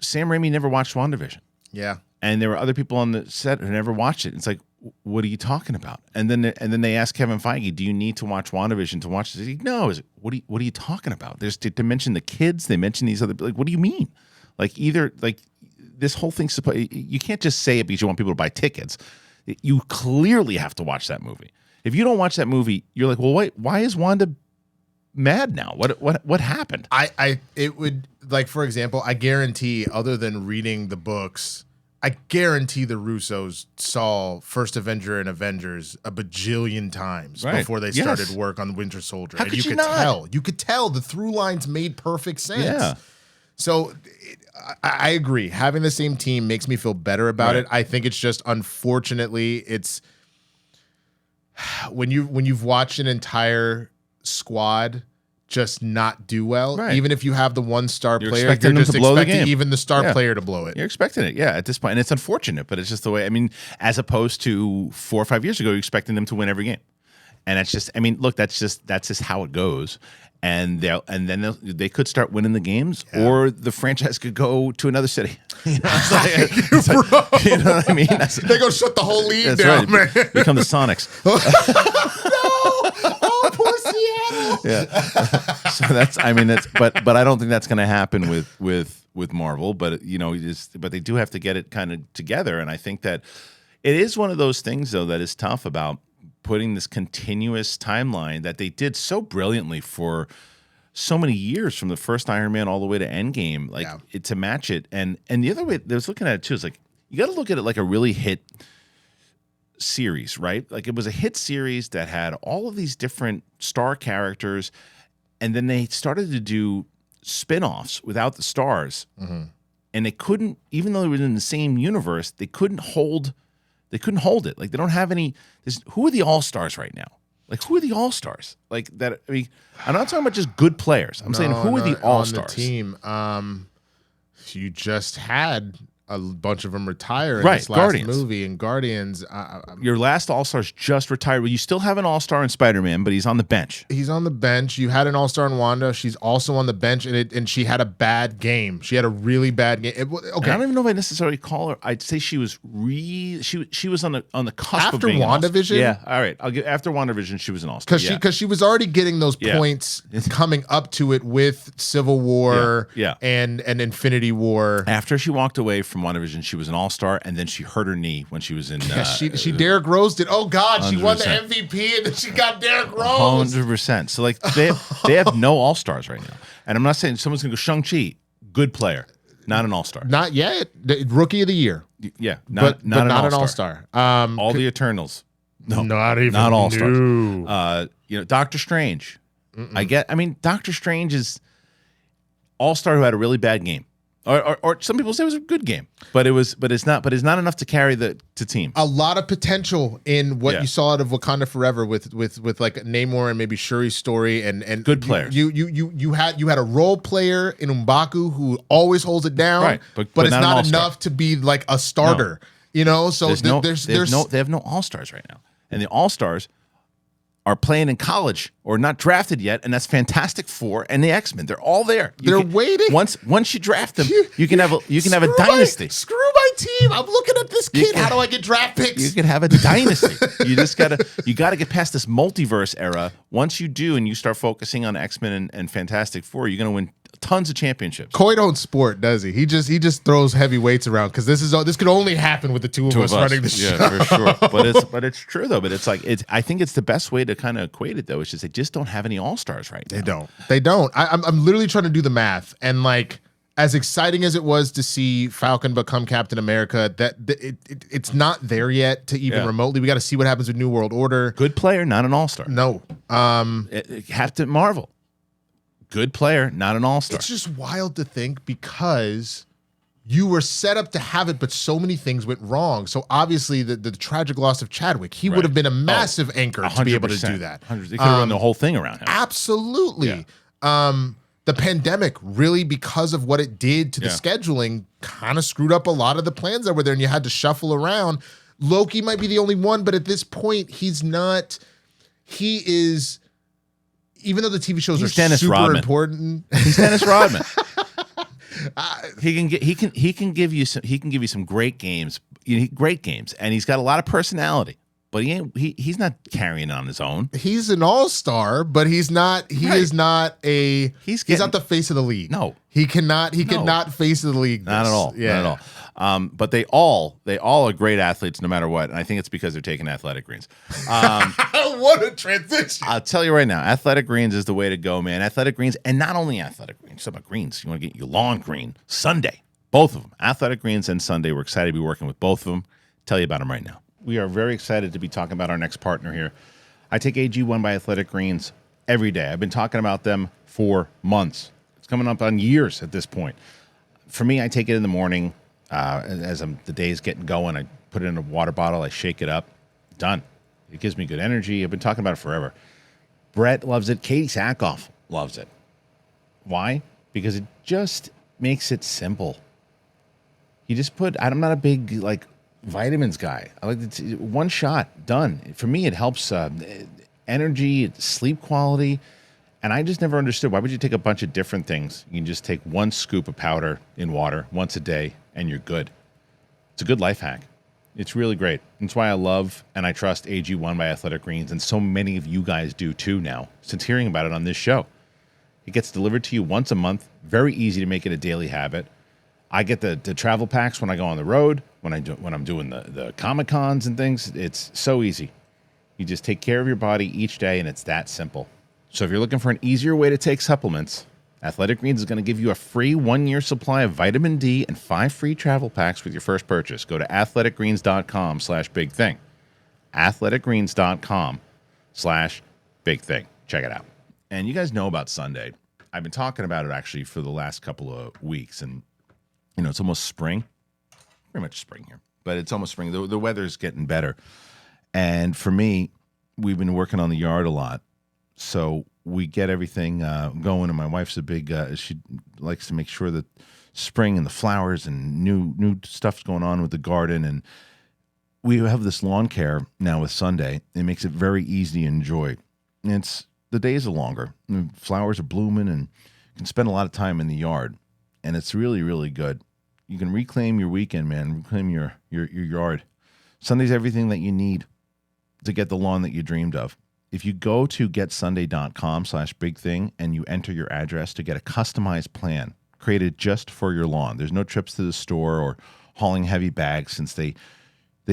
Speaker 1: Sam Raimi never watched WandaVision.
Speaker 2: Yeah.
Speaker 1: And there were other people on the set who never watched it. It's like, what are you talking about? And then they asked Kevin Feige, do you need to watch WandaVision to watch this? He, no. What are you talking about? There's to mention the kids. They mention these other, like, what do you mean? Like this whole thing's you can't just say it because you want people to buy tickets. You clearly have to watch that movie. If you don't watch that movie, you're like, well, wait, why is Wanda mad now. What happened?
Speaker 2: It would, like, for example, I guarantee, other than reading the books, I guarantee the Russos saw First Avenger and Avengers a bajillion times before they started work on Winter Soldier.
Speaker 1: How
Speaker 2: and
Speaker 1: could
Speaker 2: you
Speaker 1: you
Speaker 2: could
Speaker 1: not?
Speaker 2: tell. You could tell the through lines made perfect sense.
Speaker 1: Yeah.
Speaker 2: So I agree. Having the same team makes me feel better about it. I think it's just, unfortunately, it's when you've watched an entire squad just not do well, even if you have the one star player, you're just expecting even the star player to blow it.
Speaker 1: You're expecting it, at this point. And it's unfortunate, but it's just the way, I mean, as opposed to 4 or 5 years ago, you're expecting them to win every game. And it's just, I mean, look, that's just how it goes. And then they could start winning the games, or the franchise could go to another city. You know, you know what I mean?
Speaker 2: They're going to shut the whole league down, man.
Speaker 1: Become the Sonics.
Speaker 2: Oh, poor Seattle.
Speaker 1: Yeah. So but I don't think that's going to happen with Marvel. But but they do have to get it kind of together. And I think that it is one of those things, though, that is tough about putting this continuous timeline that they did so brilliantly for so many years, from the first Iron Man all the way to Endgame, to match it. And the other way I was looking at it too is, like, you got to look at it like a really hit series, right? Like, it was a hit series that had all of these different star characters, and then they started to do spin-offs without the stars, and they couldn't, even though they were in the same universe, they couldn't hold it. Like, they don't have any. Who are the all-stars right now? Like, who are the all-stars? Like that. I mean, I'm not talking about just good players. I'm saying, who are the all-stars
Speaker 2: on the team? You just had a bunch of them retire in this last movie, and Guardians.
Speaker 1: Your last all-stars just retired. Well, you still have an all-star in Spider-Man, but he's on the bench.
Speaker 2: He's on the bench. You had an all-star in Wanda. She's also on the bench, and she had a bad game. She had a really bad game. Okay,
Speaker 1: I don't even know if I necessarily call her. I'd say she was she was on the cusp
Speaker 2: after
Speaker 1: of being
Speaker 2: WandaVision.
Speaker 1: Yeah, all right. I'll give after WandaVision, she was an all-star
Speaker 2: because she was already getting those points coming up to it with Civil War, and Infinity War.
Speaker 1: After she walked away from WandaVision, she was an all-star, and then she hurt her knee when she was in.
Speaker 2: She Derrick Rose did. Oh God, 100%. She won the MVP, and then she got Derrick Rose.
Speaker 1: 100%. So, like, they have no all-stars right now, and I'm not saying someone's gonna go Shang-Chi, good player, not an all-star,
Speaker 2: not yet. Rookie of the year,
Speaker 1: not an
Speaker 2: all-star.
Speaker 1: All the Eternals,
Speaker 2: not
Speaker 1: all-stars. No. Doctor Strange. I mean, Doctor Strange is all-star who had a really bad game. Or some people say it was a good game, but it's not enough to carry the team.
Speaker 2: A lot of potential in what you saw out of Wakanda Forever with like Namor and maybe Shuri's story and
Speaker 1: good players.
Speaker 2: You had a role player in M'Baku who always holds it down,
Speaker 1: right? But
Speaker 2: it's not enough to be like a starter, So
Speaker 1: they have no all-stars right now, and the all-stars are playing in college or not drafted yet, and that's Fantastic Four and the X-Men. They're all there.
Speaker 2: They're waiting.
Speaker 1: Once you draft them, you can have a dynasty.
Speaker 2: Screw my team. I'm looking at this kid. How do I get draft picks?
Speaker 1: You can have a dynasty. You gotta get past this multiverse era. Once you do, and you start focusing on X-Men and Fantastic Four, you're gonna win tons of championships.
Speaker 2: Coy don't sport, does he? He just throws heavy weights around because this could only happen with the two of us running the show.
Speaker 1: Yeah, for sure. But it's true though. But it's like I think it's the best way to kind of equate it though. Is just they just don't have any all-stars right now.
Speaker 2: They don't. I'm literally trying to do the math, and like, as exciting as it was to see Falcon become Captain America, it's not there yet to even remotely. We got to see what happens with New World Order.
Speaker 1: Good player, not an all-star.
Speaker 2: No.
Speaker 1: Captain Marvel. Good player, not an all-star.
Speaker 2: It's just wild to think because you were set up to have it, but so many things went wrong. So obviously the tragic loss of Chadwick, he would have been a massive anchor 100%. To be able to do that.
Speaker 1: They could have run the whole thing around him.
Speaker 2: Absolutely. Yeah. The pandemic really, because of what it did to the scheduling, kind of screwed up a lot of the plans that were there, and you had to shuffle around. Loki might be the only one, but at this point, he's not. He is. Even though the TV shows are
Speaker 1: Dennis
Speaker 2: super
Speaker 1: Rodman.
Speaker 2: important,
Speaker 1: he's Dennis Rodman. He can give you some great games, and he's got a lot of personality. but he's not carrying it on his own.
Speaker 2: He's an all-star, but he's not. He is not a. He's not the face of the league.
Speaker 1: No,
Speaker 2: he cannot. He cannot face the league.
Speaker 1: Not at all.
Speaker 2: Yeah.
Speaker 1: Not at all. But they all are great athletes, no matter what. And I think it's because they're taking Athletic Greens.
Speaker 2: What a transition!
Speaker 1: I'll tell you right now, Athletic Greens is the way to go, man. Athletic Greens, and not only Athletic Greens. Talk about greens. You want to get your lawn green Sunday. Both of them, Athletic Greens and Sunday. We're excited to be working with both of them. Tell you about them right now. We are very excited to be talking about our next partner here. I take AG1 by Athletic Greens every day. I've been talking about them for months. It's coming up on years at this point. For me, I take it in the morning as the day's getting going. I put it in a water bottle. I shake it up. Done. It gives me good energy. I've been talking about it forever. Brett loves it. Katie Sackhoff loves it. Why? Because it just makes it simple. You just I'm not a big, vitamins guy. I like one shot, done. For me, it helps energy, sleep quality, and I just never understood, why would you take a bunch of different things? You can just take one scoop of powder in water once a day, and you're good. It's a good life hack. It's really great. That's why I love and I trust AG1 by Athletic Greens, and so many of you guys do too now, since hearing about it on this show. It gets delivered to you once a month. Very easy to make it a daily habit. I get the travel packs when I go on the road, when I'm doing the Comic-Cons and things. It's so easy. You just take care of your body each day, and it's that simple. So if you're looking for an easier way to take supplements, Athletic Greens is going to give you a free 1-year supply of vitamin D and 5 free travel packs with your first purchase. Go to athleticgreens.com/bigthing. athleticgreens.com/bigthing. Check it out. And you guys know about Sunday. I've been talking about it actually for the last couple of weeks, and it's almost spring. Pretty much spring here, but it's almost spring. The weather's getting better. And for me, we've been working on the yard a lot. So we get everything going, and my wife's a big, she likes to make sure that spring and the flowers and new stuff's going on with the garden. And we have this lawn care now with Sunday. It makes it very easy to enjoy. And the days are longer. The flowers are blooming, and you can spend a lot of time in the yard. And it's really, really good. You can reclaim your weekend, man. Reclaim your yard. Sunday's everything that you need to get the lawn that you dreamed of. If you go to getsunday.com/bigthing and you enter your address to get a customized plan created just for your lawn, there's no trips to the store or hauling heavy bags, since they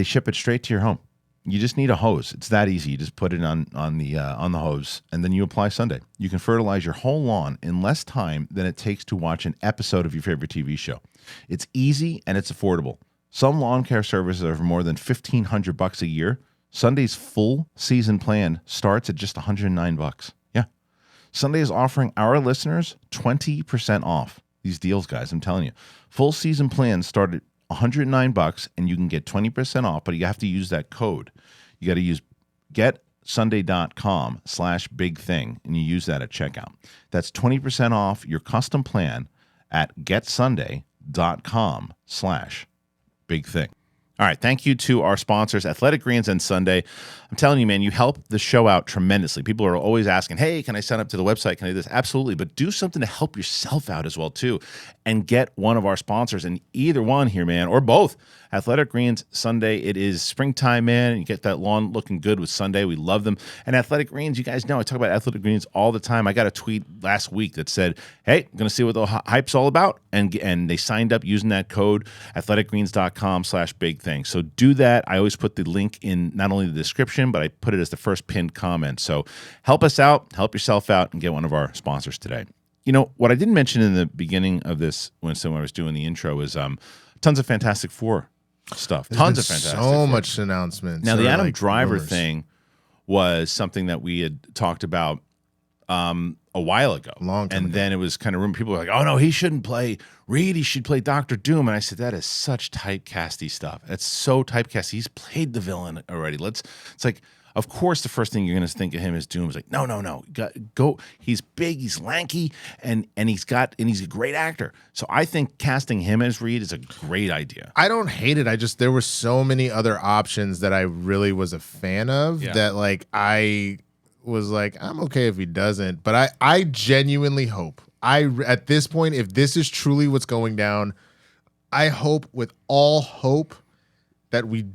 Speaker 1: ship it straight to your home. You just need a hose. It's that easy. You just put it on the hose, and then you apply Sunday. You can fertilize your whole lawn in less time than it takes to watch an episode of your favorite TV show. It's easy and it's affordable. Some lawn care services are for more than $1,500 a year. Sunday's full season plan starts at just $109. Yeah. Sunday is offering our listeners 20% off these deals, guys. I'm telling you. Full season plans start at $109, and you can get 20% off, but you have to use that code. You got to use getsunday.com/bigthing, and you use that at checkout. That's 20% off your custom plan at getsunday.com/bigthing. All right, thank you to our sponsors, Athletic Greens and Sunday. I'm telling you, man, you help the show out tremendously. People are always asking, hey, can I sign up to the website? Can I do this? Absolutely, but do something to help yourself out as well, too, and get one of our sponsors, and either one here, man, or both. Athletic Greens, Sunday, it is springtime, man. You get that lawn looking good with Sunday. We love them. And Athletic Greens, you guys know I talk about Athletic Greens all the time. I got a tweet last week that said, hey, I'm going to see what the hype's all about. And they signed up using that code, athleticgreens.com/bigthing. So do that. I always put the link in not only the description, but I put it as the first pinned comment. So help us out, help yourself out, and get one of our sponsors today. What I didn't mention in the beginning of this, when I was doing the intro, is tons of Fantastic Four stuff. Tons of Fantastic Four.
Speaker 2: So much announcements.
Speaker 1: Now, the Adam Driver thing was something that we had talked about a while ago.
Speaker 2: Long time
Speaker 1: and
Speaker 2: ago.
Speaker 1: Then it was kind of people were like, oh, no, he shouldn't play Reed. He should play Dr. Doom. And I said, that is such typecasty stuff. That's so typecast. He's played the villain already. It's like, of course, the first thing you're going to think of him as Doom is like, no. Go. He's big, he's lanky, and he's a great actor. So I think casting him as Reed is a great idea.
Speaker 2: I don't hate it. There were so many other options that I really was a fan of that I was like, I'm okay if he doesn't. But I genuinely hope. At this point, if this is truly what's going down, I hope with all hope that we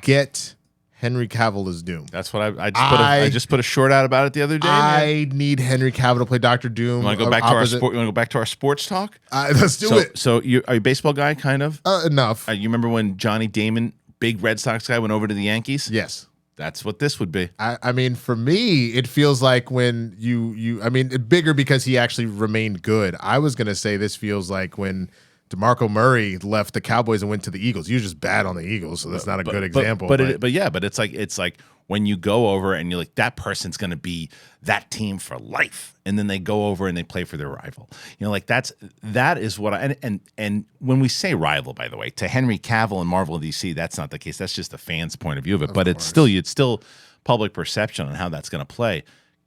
Speaker 2: get Henry Cavill is Doom.
Speaker 1: That's what I just put a short out about it the other day.
Speaker 2: I need Henry Cavill to play Dr. Doom.
Speaker 1: You want to go back to our sport? You want to go back to our sports talk?
Speaker 2: Let's do it.
Speaker 1: So are you a baseball guy, kind of?
Speaker 2: Enough.
Speaker 1: You remember when Johnny Damon, big Red Sox guy, went over to the Yankees?
Speaker 2: Yes.
Speaker 1: That's what this would be.
Speaker 2: I mean, for me, it feels like when I mean, bigger because he actually remained good. I was going to say this feels like when DeMarco Murray left the Cowboys and went to the Eagles. He was just bad on the Eagles, so that's not a good example.
Speaker 1: But it's like when you go over and you're like, that person's going to be that team for life, and then they go over and they play for their rival. You know, like that is what and when we say rival, by the way, to Henry Cavill and Marvel DC, that's not the case. That's just the fans' point of view of it. But it's still public perception on how that's going to play.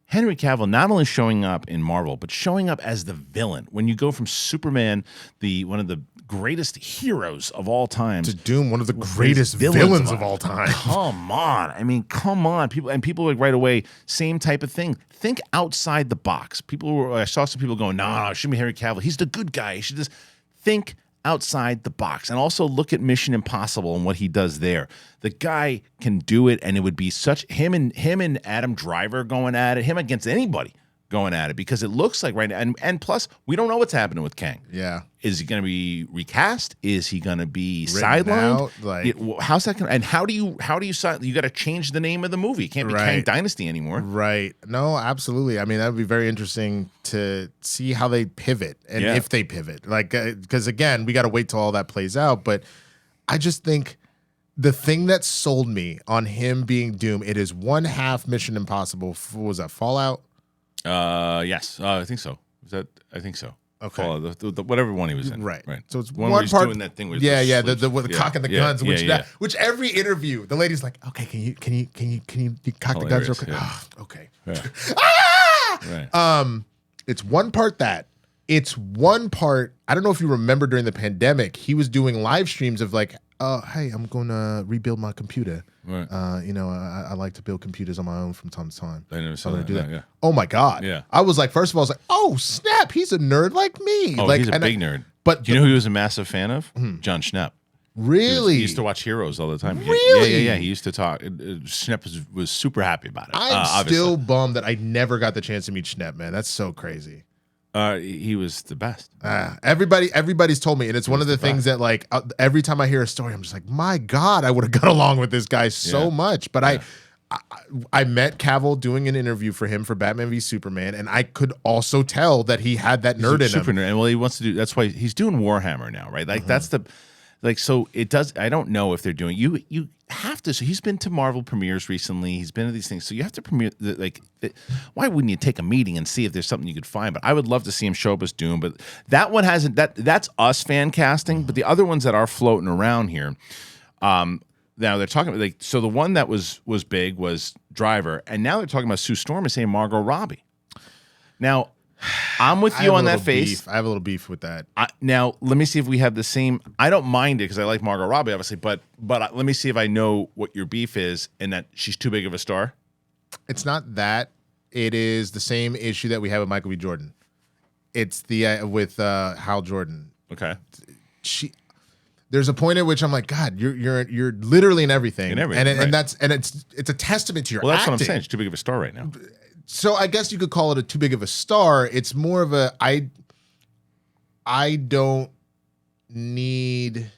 Speaker 1: Henry Cavill not only showing up in Marvel, but showing up as the villain. When you go from Superman, one of the greatest heroes of all time,
Speaker 2: to Doom, one of the greatest villains of all time.
Speaker 1: Come on. I mean, come on. People like right away, same type of thing. Think outside the box. I saw some people going, no, it shouldn't be Henry Cavill. He's the good guy. He should just think outside the box. And also look at Mission Impossible and what he does there. The guy can do it, and it would be such him and Adam Driver going at it, him against anybody going at it, because it looks like right now, and plus we don't know what's happening with Kang.
Speaker 2: Yeah.
Speaker 1: Is he going to be recast? Is he going to be sidelined? How's that going to, and how do you you got to change the name of the movie. It can't be Kang Dynasty anymore.
Speaker 2: Right. No, absolutely. I mean, that would be very interesting to see how they pivot and if they pivot. Like, because again, we got to wait till all that plays out. But I just think the thing that sold me on him being Doom, it is one half Mission Impossible. What was that, Fallout?
Speaker 1: Yes. I think so. I think so. Okay. Fallout, the whatever one he was in.
Speaker 2: Right.
Speaker 1: So it's one where he's doing that thing with
Speaker 2: the cock and the guns, which every interview the lady's like, okay, can you cock the guns real quick?
Speaker 1: Yeah.
Speaker 2: Oh, okay. Yeah. Right. It's one part that. It's one part. I don't know if you remember during the pandemic, he was doing live streams of like, hey, I'm going to rebuild my computer. Right. I like to build computers on my own from time to time.
Speaker 1: I never saw that. Do that. Yeah.
Speaker 2: Oh my God.
Speaker 1: Yeah.
Speaker 2: I was like, first of all, I was like, oh snap, he's a nerd like me.
Speaker 1: Oh,
Speaker 2: like,
Speaker 1: he's a big nerd.
Speaker 2: But
Speaker 1: do you know who he was a massive fan of? John Schnepp.
Speaker 2: Really?
Speaker 1: He used to watch Heroes all the time.
Speaker 2: Really?
Speaker 1: Yeah. He used to talk. Schnepp was super happy about it.
Speaker 2: I'm still bummed that I never got the chance to meet Schnepp, man. That's so crazy.
Speaker 1: He was the best.
Speaker 2: Everybody's told me, and it's one of the things that like every time I hear a story, I'm just like, my God, I would have got along with this guy so much. But I met Cavill doing an interview for him for Batman v Superman, and I could also tell that he had that nerd in him.
Speaker 1: Super nerd, and well, he wants to do. That's why he's doing Warhammer now, right? Like that's the. Like, so it does. I don't know if they're doing. You have to. So he's been to Marvel premieres recently. He's been to these things. So you have to premiere. Why wouldn't you take a meeting and see if there's something you could find? But I would love to see him show up as Doom. But that one hasn't. That's us fan casting. But the other ones that are floating around here, now they're talking about like. So the one that was big was Driver, and now they're talking about Sue Storm is saying Margot Robbie. Now. I'm with you on that face.
Speaker 2: I have a little beef with that.
Speaker 1: Now, let me see if we have the same. I don't mind it because I like Margot Robbie, obviously, but let me see if I know what your beef is and that she's too big of a star.
Speaker 2: It's not that. It is the same issue that we have with Michael B. Jordan. It's the with Hal Jordan.
Speaker 1: Okay.
Speaker 2: There's a point at which I'm like, God, you're literally in everything.
Speaker 1: In everything,
Speaker 2: and it's a testament to your.
Speaker 1: Well, that's
Speaker 2: acting.
Speaker 1: what I'm saying. She's too big of a star right now.
Speaker 2: So I guess you could call it a too big of a star. It's more of a I don't need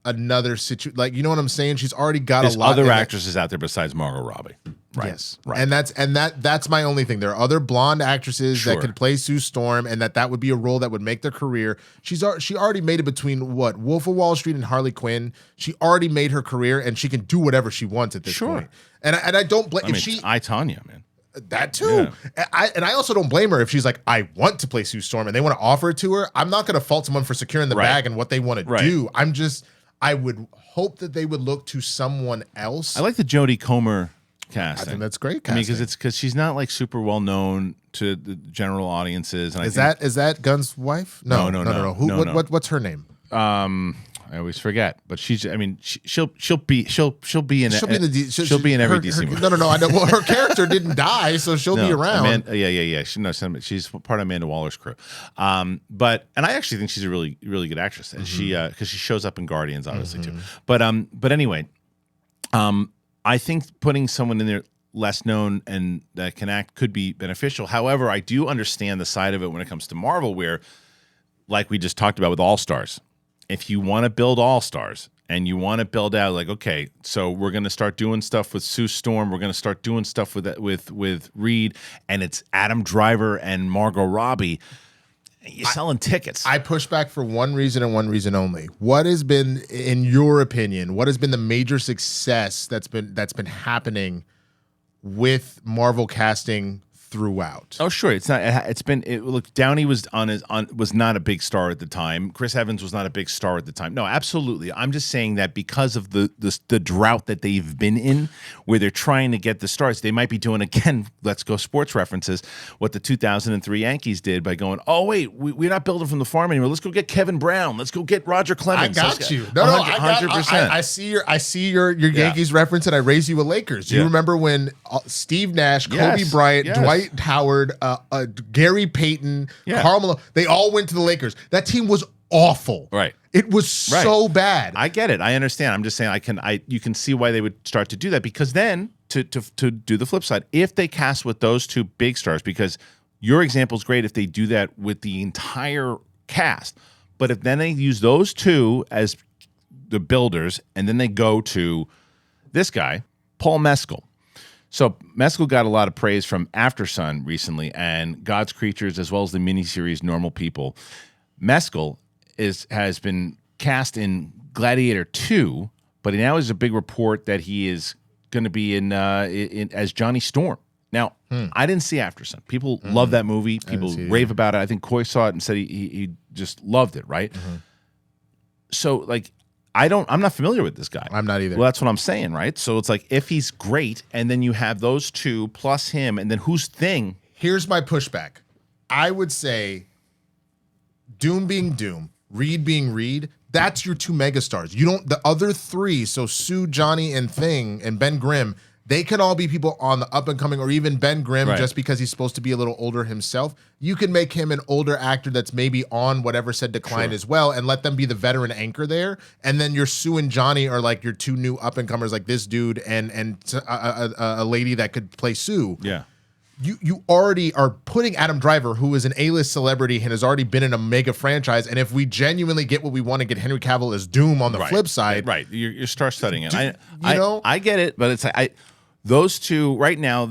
Speaker 2: another situation. Like, you know what I'm saying? She's already got
Speaker 1: There's
Speaker 2: a lot.
Speaker 1: Other actresses out there besides Margot Robbie. Right.
Speaker 2: Yes.
Speaker 1: Right.
Speaker 2: And that's my only thing. There are other blonde actresses that could play Sue Storm, and that would be a role that would make their career. She already made it between what, Wolf of Wall Street and Harley Quinn. She already made her career, and she can do whatever she wants at this point. And I don't blame
Speaker 1: Tanya, man.
Speaker 2: That too. Yeah. I also don't blame her if she's like, I want to play Sue Storm and they want to offer it to her. I'm not going to fault someone for securing the bag and what they want to do. I would hope that they would look to someone else.
Speaker 1: I like the Jodie Comer casting.
Speaker 2: I think that's great casting.
Speaker 1: I mean, because she's not like super well known to the general audiences. And
Speaker 2: is that Gunn's wife? No. What's her name?
Speaker 1: I always forget, but she's. I mean, she'll be in every DC movie.
Speaker 2: No. I know. Well, her character didn't die, so she'll be around.
Speaker 1: She's part of Amanda Waller's crew. And I actually think she's a really, really good actress, and because she shows up in Guardians, obviously too. But anyway, I think putting someone in there less known and that can act could be beneficial. However, I do understand the side of it when it comes to Marvel, where, like we just talked about with All Stars, if you want to build All Stars and you want to build out, like, okay, so we're going to start doing stuff with Sue Storm, we're going to start doing stuff with Reed, and it's Adam Driver and Margot Robbie. You're selling tickets.
Speaker 2: I push back for one reason and one reason only. What has been, in your opinion, what has been the major success that's been happening with Marvel casting throughout?
Speaker 1: Oh, sure. It's not. It's been. Look, Downey was was not a big star at the time. Chris Evans was not a big star at the time. No, absolutely. I'm just saying that because of the drought that they've been in, where they're trying to get the stars, they might be doing again. Let's go sports references. What the 2003 Yankees did by going, oh wait, we're not building from the farm anymore. Let's go get Kevin Brown. Let's go get Roger Clemens.
Speaker 2: I got you. No, 100%. I see your Yankees reference, and I raise you a Lakers. Do you remember when Steve Nash, Kobe Bryant, Dwight Howard, Gary Payton, Karl Malone, they all went to the Lakers. That team was awful.
Speaker 1: Right.
Speaker 2: It was so bad.
Speaker 1: I get it. I understand. I'm just saying you can see why they would start to do that, because then to do the flip side, if they cast with those two big stars, because your example is great if they do that with the entire cast, but if then they use those two as the builders and then they go to this guy, Paul Mescal. So Mescal got a lot of praise from After Sun recently and God's Creatures, as well as the miniseries Normal People. Mescal has been cast in Gladiator 2, but now is a big report that he is going to be in as Johnny Storm. Now, I didn't see After Sun. People love that movie. People rave about it. I think Coy saw it and said he just loved it, right? So, like, I'm not familiar with this guy.
Speaker 2: I'm not either.
Speaker 1: Well, that's what I'm saying, right? So it's like, if he's great, and then you have those two plus him, and then who's Thing?
Speaker 2: Here's my pushback. I would say Doom being Doom, Reed being Reed, that's your two megastars. You don't, the other three, so Sue, Johnny, and Thing, and Ben Grimm, they can all be people on the up and coming, or even Ben Grimm, just because he's supposed to be a little older himself. You can make him an older actor that's maybe on whatever said decline as well, and let them be the veteran anchor there. And then your Sue and Johnny are like your two new up and comers, like this dude and a lady that could play Sue.
Speaker 1: Yeah.
Speaker 2: You already are putting Adam Driver, who is an A-list celebrity and has already been in a mega franchise. And if we genuinely get what we want to get Henry Cavill as Doom on the flip side,
Speaker 1: you're star-studying it.
Speaker 2: know?
Speaker 1: I get it, but it's like those two right now.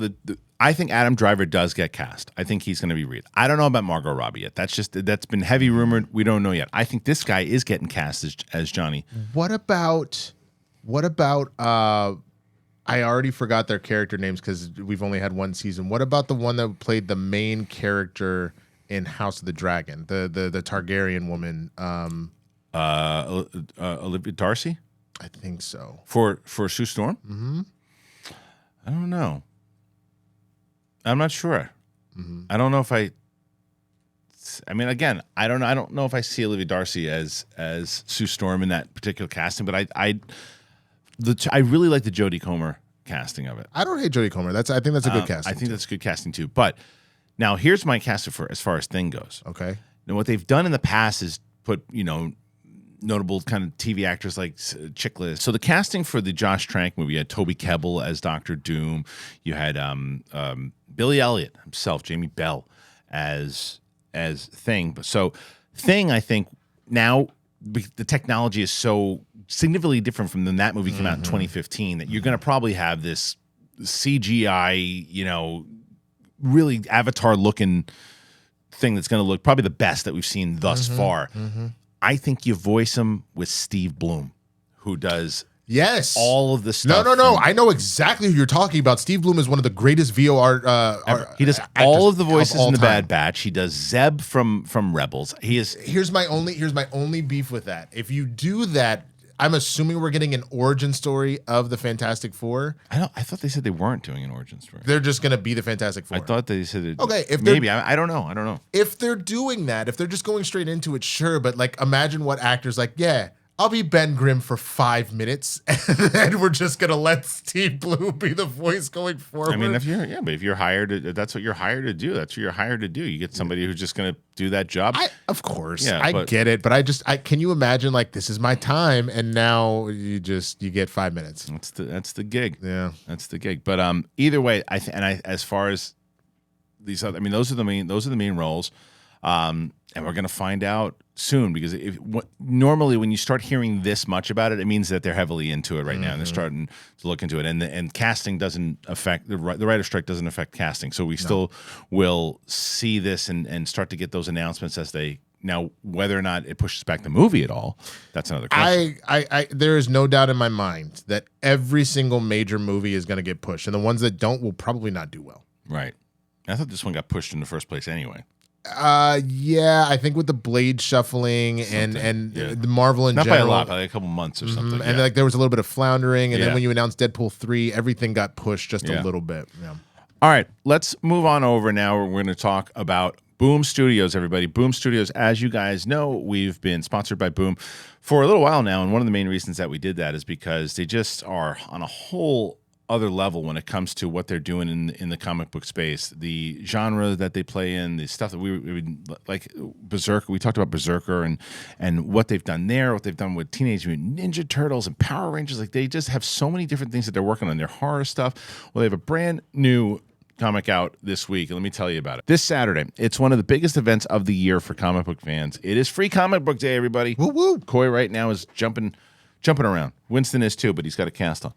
Speaker 1: I think Adam Driver does get cast. I think he's going to be Reed. I don't know about Margot Robbie yet. That's been heavy rumored. We don't know yet. I think this guy is getting cast as Johnny.
Speaker 2: What about? I already forgot their character names because we've only had one season. What about the one that played the main character in House of the Dragon, the Targaryen woman?
Speaker 1: Olivia Darcy?
Speaker 2: I think so.
Speaker 1: For Sue Storm?
Speaker 2: Mm-hmm.
Speaker 1: I don't know. I'm not sure. Mm-hmm. I don't know if I mean, again, I don't know if I see Olivia Darcy as Sue Storm in that particular casting, but I really like the Jodie Comer casting of it.
Speaker 2: I don't hate Jodie Comer. I think that's a good casting.
Speaker 1: I think that's good casting too. But now here's my casting for as far as Thing goes.
Speaker 2: Okay.
Speaker 1: Now what they've done in the past is put, notable kind of TV actors like Chickless. So the casting for the Josh Trank movie, you had Toby Kebbell as Dr. Doom. You had Billy Elliot himself, Jamie Bell as Thing. So Thing, I think now the technology is so significantly different from when that movie came out in 2015 that you're going to probably have this CGI, really Avatar looking thing that's going to look probably the best that we've seen thus far. I think you voice him with Steve Bloom, who does all of the stuff.
Speaker 2: No. I know exactly who you're talking about. Steve Bloom is one of the greatest VO
Speaker 1: he does all of the voices in the Bad Batch. He does Zeb from Rebels.
Speaker 2: Here's my only beef with that. If you do that, I'm assuming we're getting an origin story of the Fantastic Four.
Speaker 1: I thought they said they weren't doing an origin story.
Speaker 2: They're just going to be the Fantastic Four.
Speaker 1: I thought they said
Speaker 2: okay. If
Speaker 1: maybe I don't know.
Speaker 2: If they're doing that, if they're just going straight into it, sure. But like, imagine what actors like. Yeah, I'll be Ben Grimm for 5 minutes, and then we're just gonna let Steve Blue be the voice going forward.
Speaker 1: I mean, if you're hired, that's what you're hired to do. That's what you're hired to do. You get somebody who's just gonna do that job.
Speaker 2: Of course,
Speaker 1: Yeah,
Speaker 2: I get it, but I can you imagine like this is my time, and now you get 5 minutes.
Speaker 1: That's the gig.
Speaker 2: Yeah,
Speaker 1: that's the gig. But either way, as far as these other, I mean, those are the main roles. And we're going to find out soon because normally when you start hearing this much about it, it means that they're heavily into it right now and they're starting to look into it. And casting doesn't affect the writer's strike doesn't affect casting, so we still will see this and start to get those announcements as they. Now, whether or not it pushes back the movie at all, that's another question.
Speaker 2: There is no doubt in my mind that every single major movie is going to get pushed, and the ones that don't will probably not do well.
Speaker 1: Right. I thought this one got pushed in the first place anyway.
Speaker 2: Yeah, I think with the Blade shuffling and the Marvel in general,
Speaker 1: not by a lot, by like a couple months or something.
Speaker 2: And like there was a little bit of floundering, and then when you announced Deadpool 3, everything got pushed just a little bit. Yeah.
Speaker 1: All right, let's move on over now. We're going to talk about Boom Studios, everybody. Boom Studios, as you guys know, we've been sponsored by Boom for a little while now, and one of the main reasons that we did that is because they just are on a whole other level when it comes to what they're doing in the comic book space, the genre that they play in, the stuff that we like Berserker. We talked about Berserker and what they've done there, what they've done with Teenage Mutant Ninja Turtles and Power Rangers. Like they just have so many different things that they're working on. Their horror stuff. Well, they have a brand new comic out this week, and let me tell you about it. This Saturday, it's one of the biggest events of the year for comic book fans. It is Free Comic Book Day, everybody.
Speaker 2: Woo woo!
Speaker 1: Coy right now is jumping around. Winston is too, but he's got a cast on.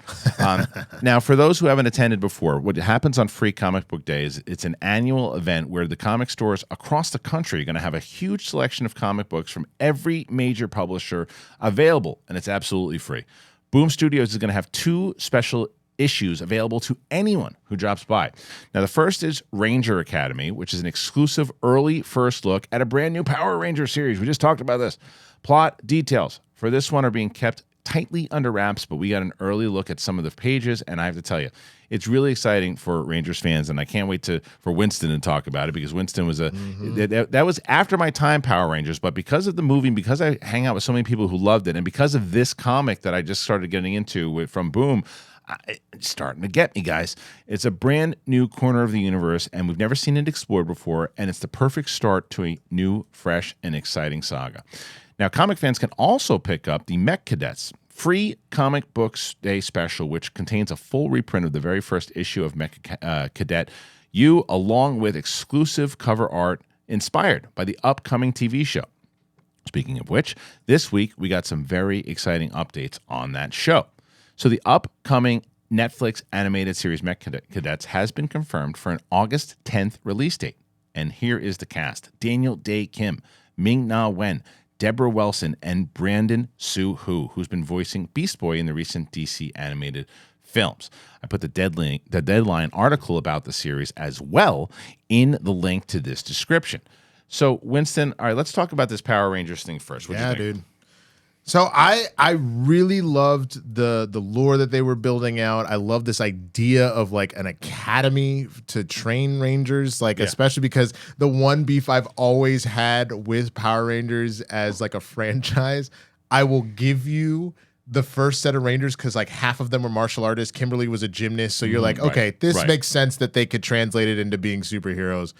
Speaker 1: Now, for those who haven't attended before, what happens on Free Comic Book Day is it's an annual event where the comic stores across the country are going to have a huge selection of comic books from every major publisher available, and it's absolutely free. Boom Studios is going to have 2 special issues available to anyone who drops by. Now, the first is Ranger Academy, which is an exclusive early first look at a brand new Power Ranger series. We just talked about this. Plot details for this one are being kept tightly under wraps, but we got an early look at some of the pages, and I have to tell you, it's really exciting for Rangers fans, and I can't wait for Winston to talk about it because Winston was that was after my time, Power Rangers, but because of the movie, because I hang out with so many people who loved it, and because of this comic that I just started getting into from Boom, it's starting to get me, guys. It's a brand new corner of the universe, and we've never seen it explored before, and it's the perfect start to a new, fresh, and exciting saga. Now, comic fans can also pick up the Mech Cadets Free Comic Books Day Special, which contains a full reprint of the very first issue of Mech Cadet U, along with exclusive cover art inspired by the upcoming TV show. Speaking of which, this week we got some very exciting updates on that show. So the upcoming Netflix animated series Mech Cadets has been confirmed for an August 10th release date. And here is the cast: Daniel Dae Kim, Ming-Na Wen, Deborah Wilson, and Brandon Sue Hu, who's been voicing Beast Boy in the recent DC animated films. I put the Deadline article about the series as well in the link to this description. So, Winston, all right, let's talk about this Power Rangers thing first. What'd you think?
Speaker 2: Dude. So I really loved the lore that they were building out. I love this idea of like an academy to train Rangers, especially because the one beef I've always had with Power Rangers as like a franchise, I will give you the first set of Rangers because like half of them were martial artists. Kimberly was a gymnast. So you're like, okay, this makes sense that they could translate it into being superheroes.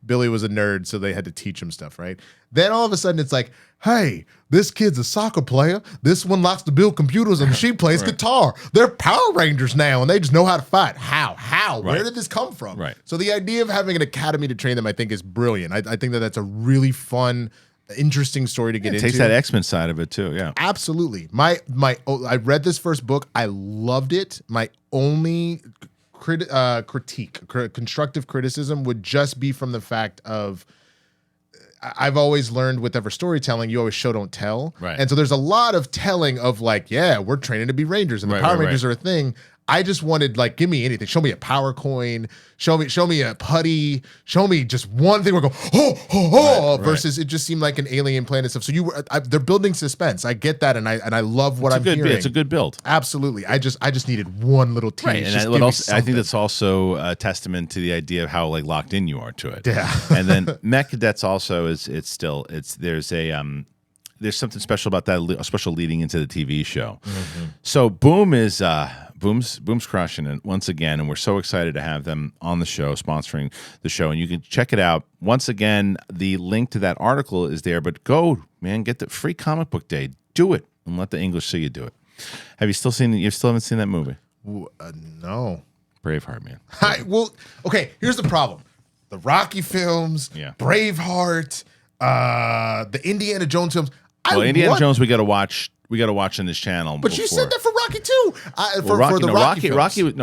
Speaker 2: Billy was a nerd, so they had to teach him stuff, right? Then all of a sudden it's like, hey, this kid's a soccer player. This one likes to build computers and she plays guitar. They're Power Rangers now and they just know how to fight. How?
Speaker 1: Right.
Speaker 2: Where did this come from?
Speaker 1: Right.
Speaker 2: So the idea of having an academy to train them, I think, is brilliant. I think that that's a really fun, interesting story to get into.
Speaker 1: It takes that X-Men side of it too, yeah.
Speaker 2: Absolutely. I read this first book. I loved it. My only constructive criticism would just be from the fact of I've always learned with ever storytelling, you always show, don't tell.
Speaker 1: Right.
Speaker 2: And so there's a lot of telling of like, yeah, we're training to be Rangers and the Power Rangers are a thing. I just wanted like, give me anything. Show me a power coin. Show me a putty. Show me just one thing. We're going, versus it just seemed like an alien planet stuff. So they're building suspense. I get that, and I love what I'm hearing.
Speaker 1: It's a good build.
Speaker 2: Absolutely. I just needed one little tease.
Speaker 1: Right, and I think that's also a testament to the idea of how like locked in you are to it.
Speaker 2: Yeah.
Speaker 1: And then Mech Cadets also there's there's something special about that, especially leading into the TV show. So Boom's crushing it once again, and we're so excited to have them on the show, sponsoring the show. And you can check it out. Once again, the link to that article is there, but go, man, get the free comic book day. Do it, and let the English see you do it. Have you still haven't seen that movie?
Speaker 2: No.
Speaker 1: Braveheart, man.
Speaker 2: Okay, here's the problem. The Rocky films, Braveheart, the Indiana Jones films.
Speaker 1: Indiana Jones we got to watch on this channel.
Speaker 2: But you said that for Rocky too.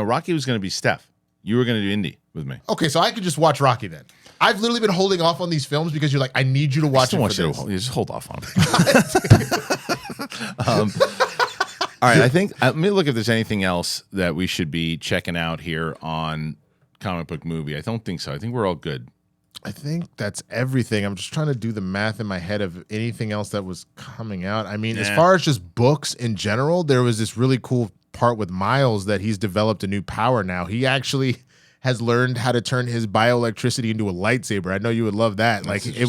Speaker 1: Rocky was going to be Steph. You were going to do Indy with me.
Speaker 2: Okay, so I could just watch Rocky then. I've literally been holding off on these films because you're like, I need you to watch it for this.
Speaker 1: You just hold off on them. All right, I think let me look if there's anything else that we should be checking out here on Comic Book Movie. I don't think so. I think we're all good.
Speaker 2: I think that's everything. I'm just trying to do the math in my head of anything else that was coming out. I mean, as far as just books in general, there was this really cool part with Miles that he's developed a new power now. He actually has learned how to turn his bioelectricity into a lightsaber. I know you would love that. Like it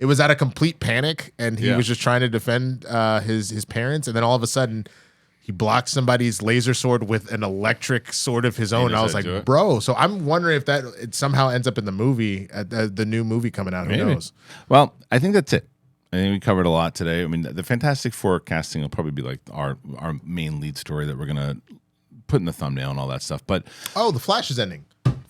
Speaker 2: was out of complete panic, and he was just trying to defend his parents, and then all of a sudden he blocked somebody's laser sword with an electric sword of his own. I was like, bro. So I'm wondering if it somehow ends up in the movie, the new movie coming out. Maybe. Who knows?
Speaker 1: Well, I think that's it. I think we covered a lot today. I mean, the Fantastic Four casting will probably be like our main lead story that we're gonna put in the thumbnail and all that stuff. But
Speaker 2: the Flash is ending.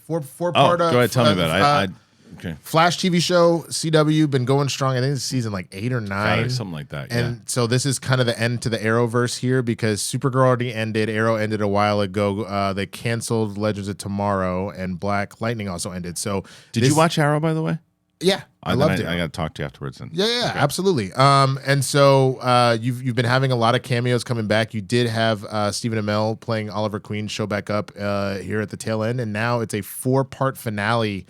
Speaker 2: Four part.
Speaker 1: Go ahead, tell me about it. Okay.
Speaker 2: Flash TV show, CW, been going strong. I think it's season like 8 or 9.
Speaker 1: Something like that,
Speaker 2: And so this is kind of the end to the Arrowverse here because Supergirl already ended. Arrow ended a while ago. They canceled Legends of Tomorrow, and Black Lightning also ended. So
Speaker 1: Did you watch Arrow, by the way?
Speaker 2: Yeah, I loved it.
Speaker 1: I got to talk to you afterwards then.
Speaker 2: Yeah, okay. Absolutely. And so you've been having a lot of cameos coming back. You did have Stephen Amell playing Oliver Queen show back up here at the tail end, and now it's a 4-part finale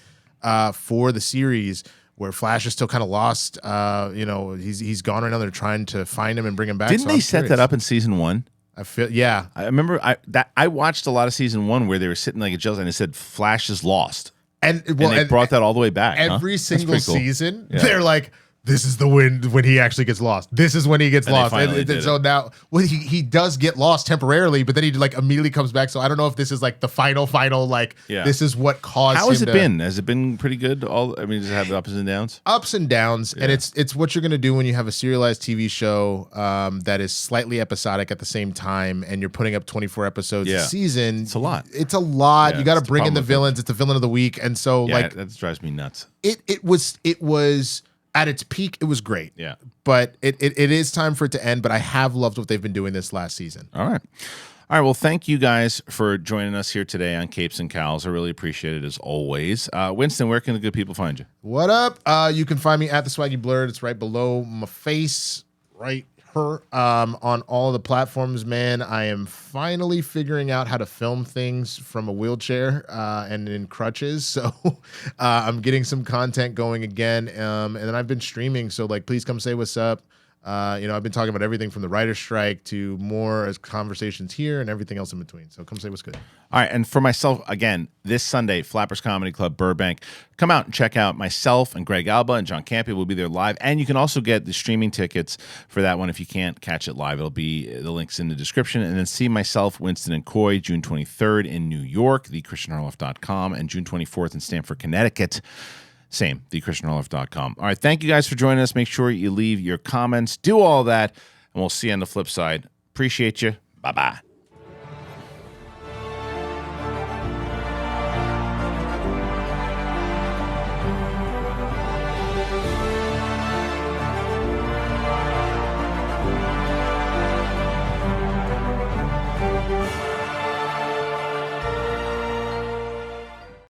Speaker 2: for the series where Flash is still kind of lost. He's gone right now. They're trying to find him and bring him back.
Speaker 1: Didn't they set that up in season 1?
Speaker 2: I feel I
Speaker 1: remember I watched a lot of season 1 where they were sitting like a jail and it said Flash is lost. And they brought that all the way back.
Speaker 2: Every single season, they're like, this is the when he actually gets lost. This is when he gets lost. And so now, he does get lost temporarily, but then he like immediately comes back. So I don't know if this is like the final this is what caused him.
Speaker 1: How has it been? Has it been pretty good? Does it have ups and downs?
Speaker 2: Ups and downs. Yeah. And it's what you're going to do when you have a serialized TV show that is slightly episodic at the same time, and you're putting up 24 episodes a season.
Speaker 1: It's a lot.
Speaker 2: It's a lot. You got to bring in the villains. It's the villain of the week. And so
Speaker 1: that drives me nuts.
Speaker 2: It was at its peak, it was great.
Speaker 1: Yeah.
Speaker 2: But it is time for it to end, but I have loved what they've been doing this last season.
Speaker 1: All right. Well, thank you guys for joining us here today on Capes and Cowls. I really appreciate it as always. Winston, where can the good people find you?
Speaker 2: What up? You can find me at The Swaggy Blurred. It's right below my face, right here, on all the platforms, man. I am finally figuring out how to film things from a wheelchair and in crutches. So I'm getting some content going again. And then I've been streaming. So please come say what's up. I've been talking about everything from the writer's strike to more as conversations here and everything else in between. So come say what's good.
Speaker 1: All right. And for myself, again, this Sunday, Flappers Comedy Club, Burbank. Come out and check out myself and Greg Alba and John Campia will be there live. And you can also get the streaming tickets for that one if you can't catch it live. It'll be the links in the description. And then see myself, Winston and Coy, June 23rd in New York, thechristianharloff.com, and June 24th in Stamford, Connecticut. Same, thechristianharloff.com. All right, thank you guys for joining us. Make sure you leave your comments, do all that, and we'll see you on the flip side. Appreciate you. Bye-bye.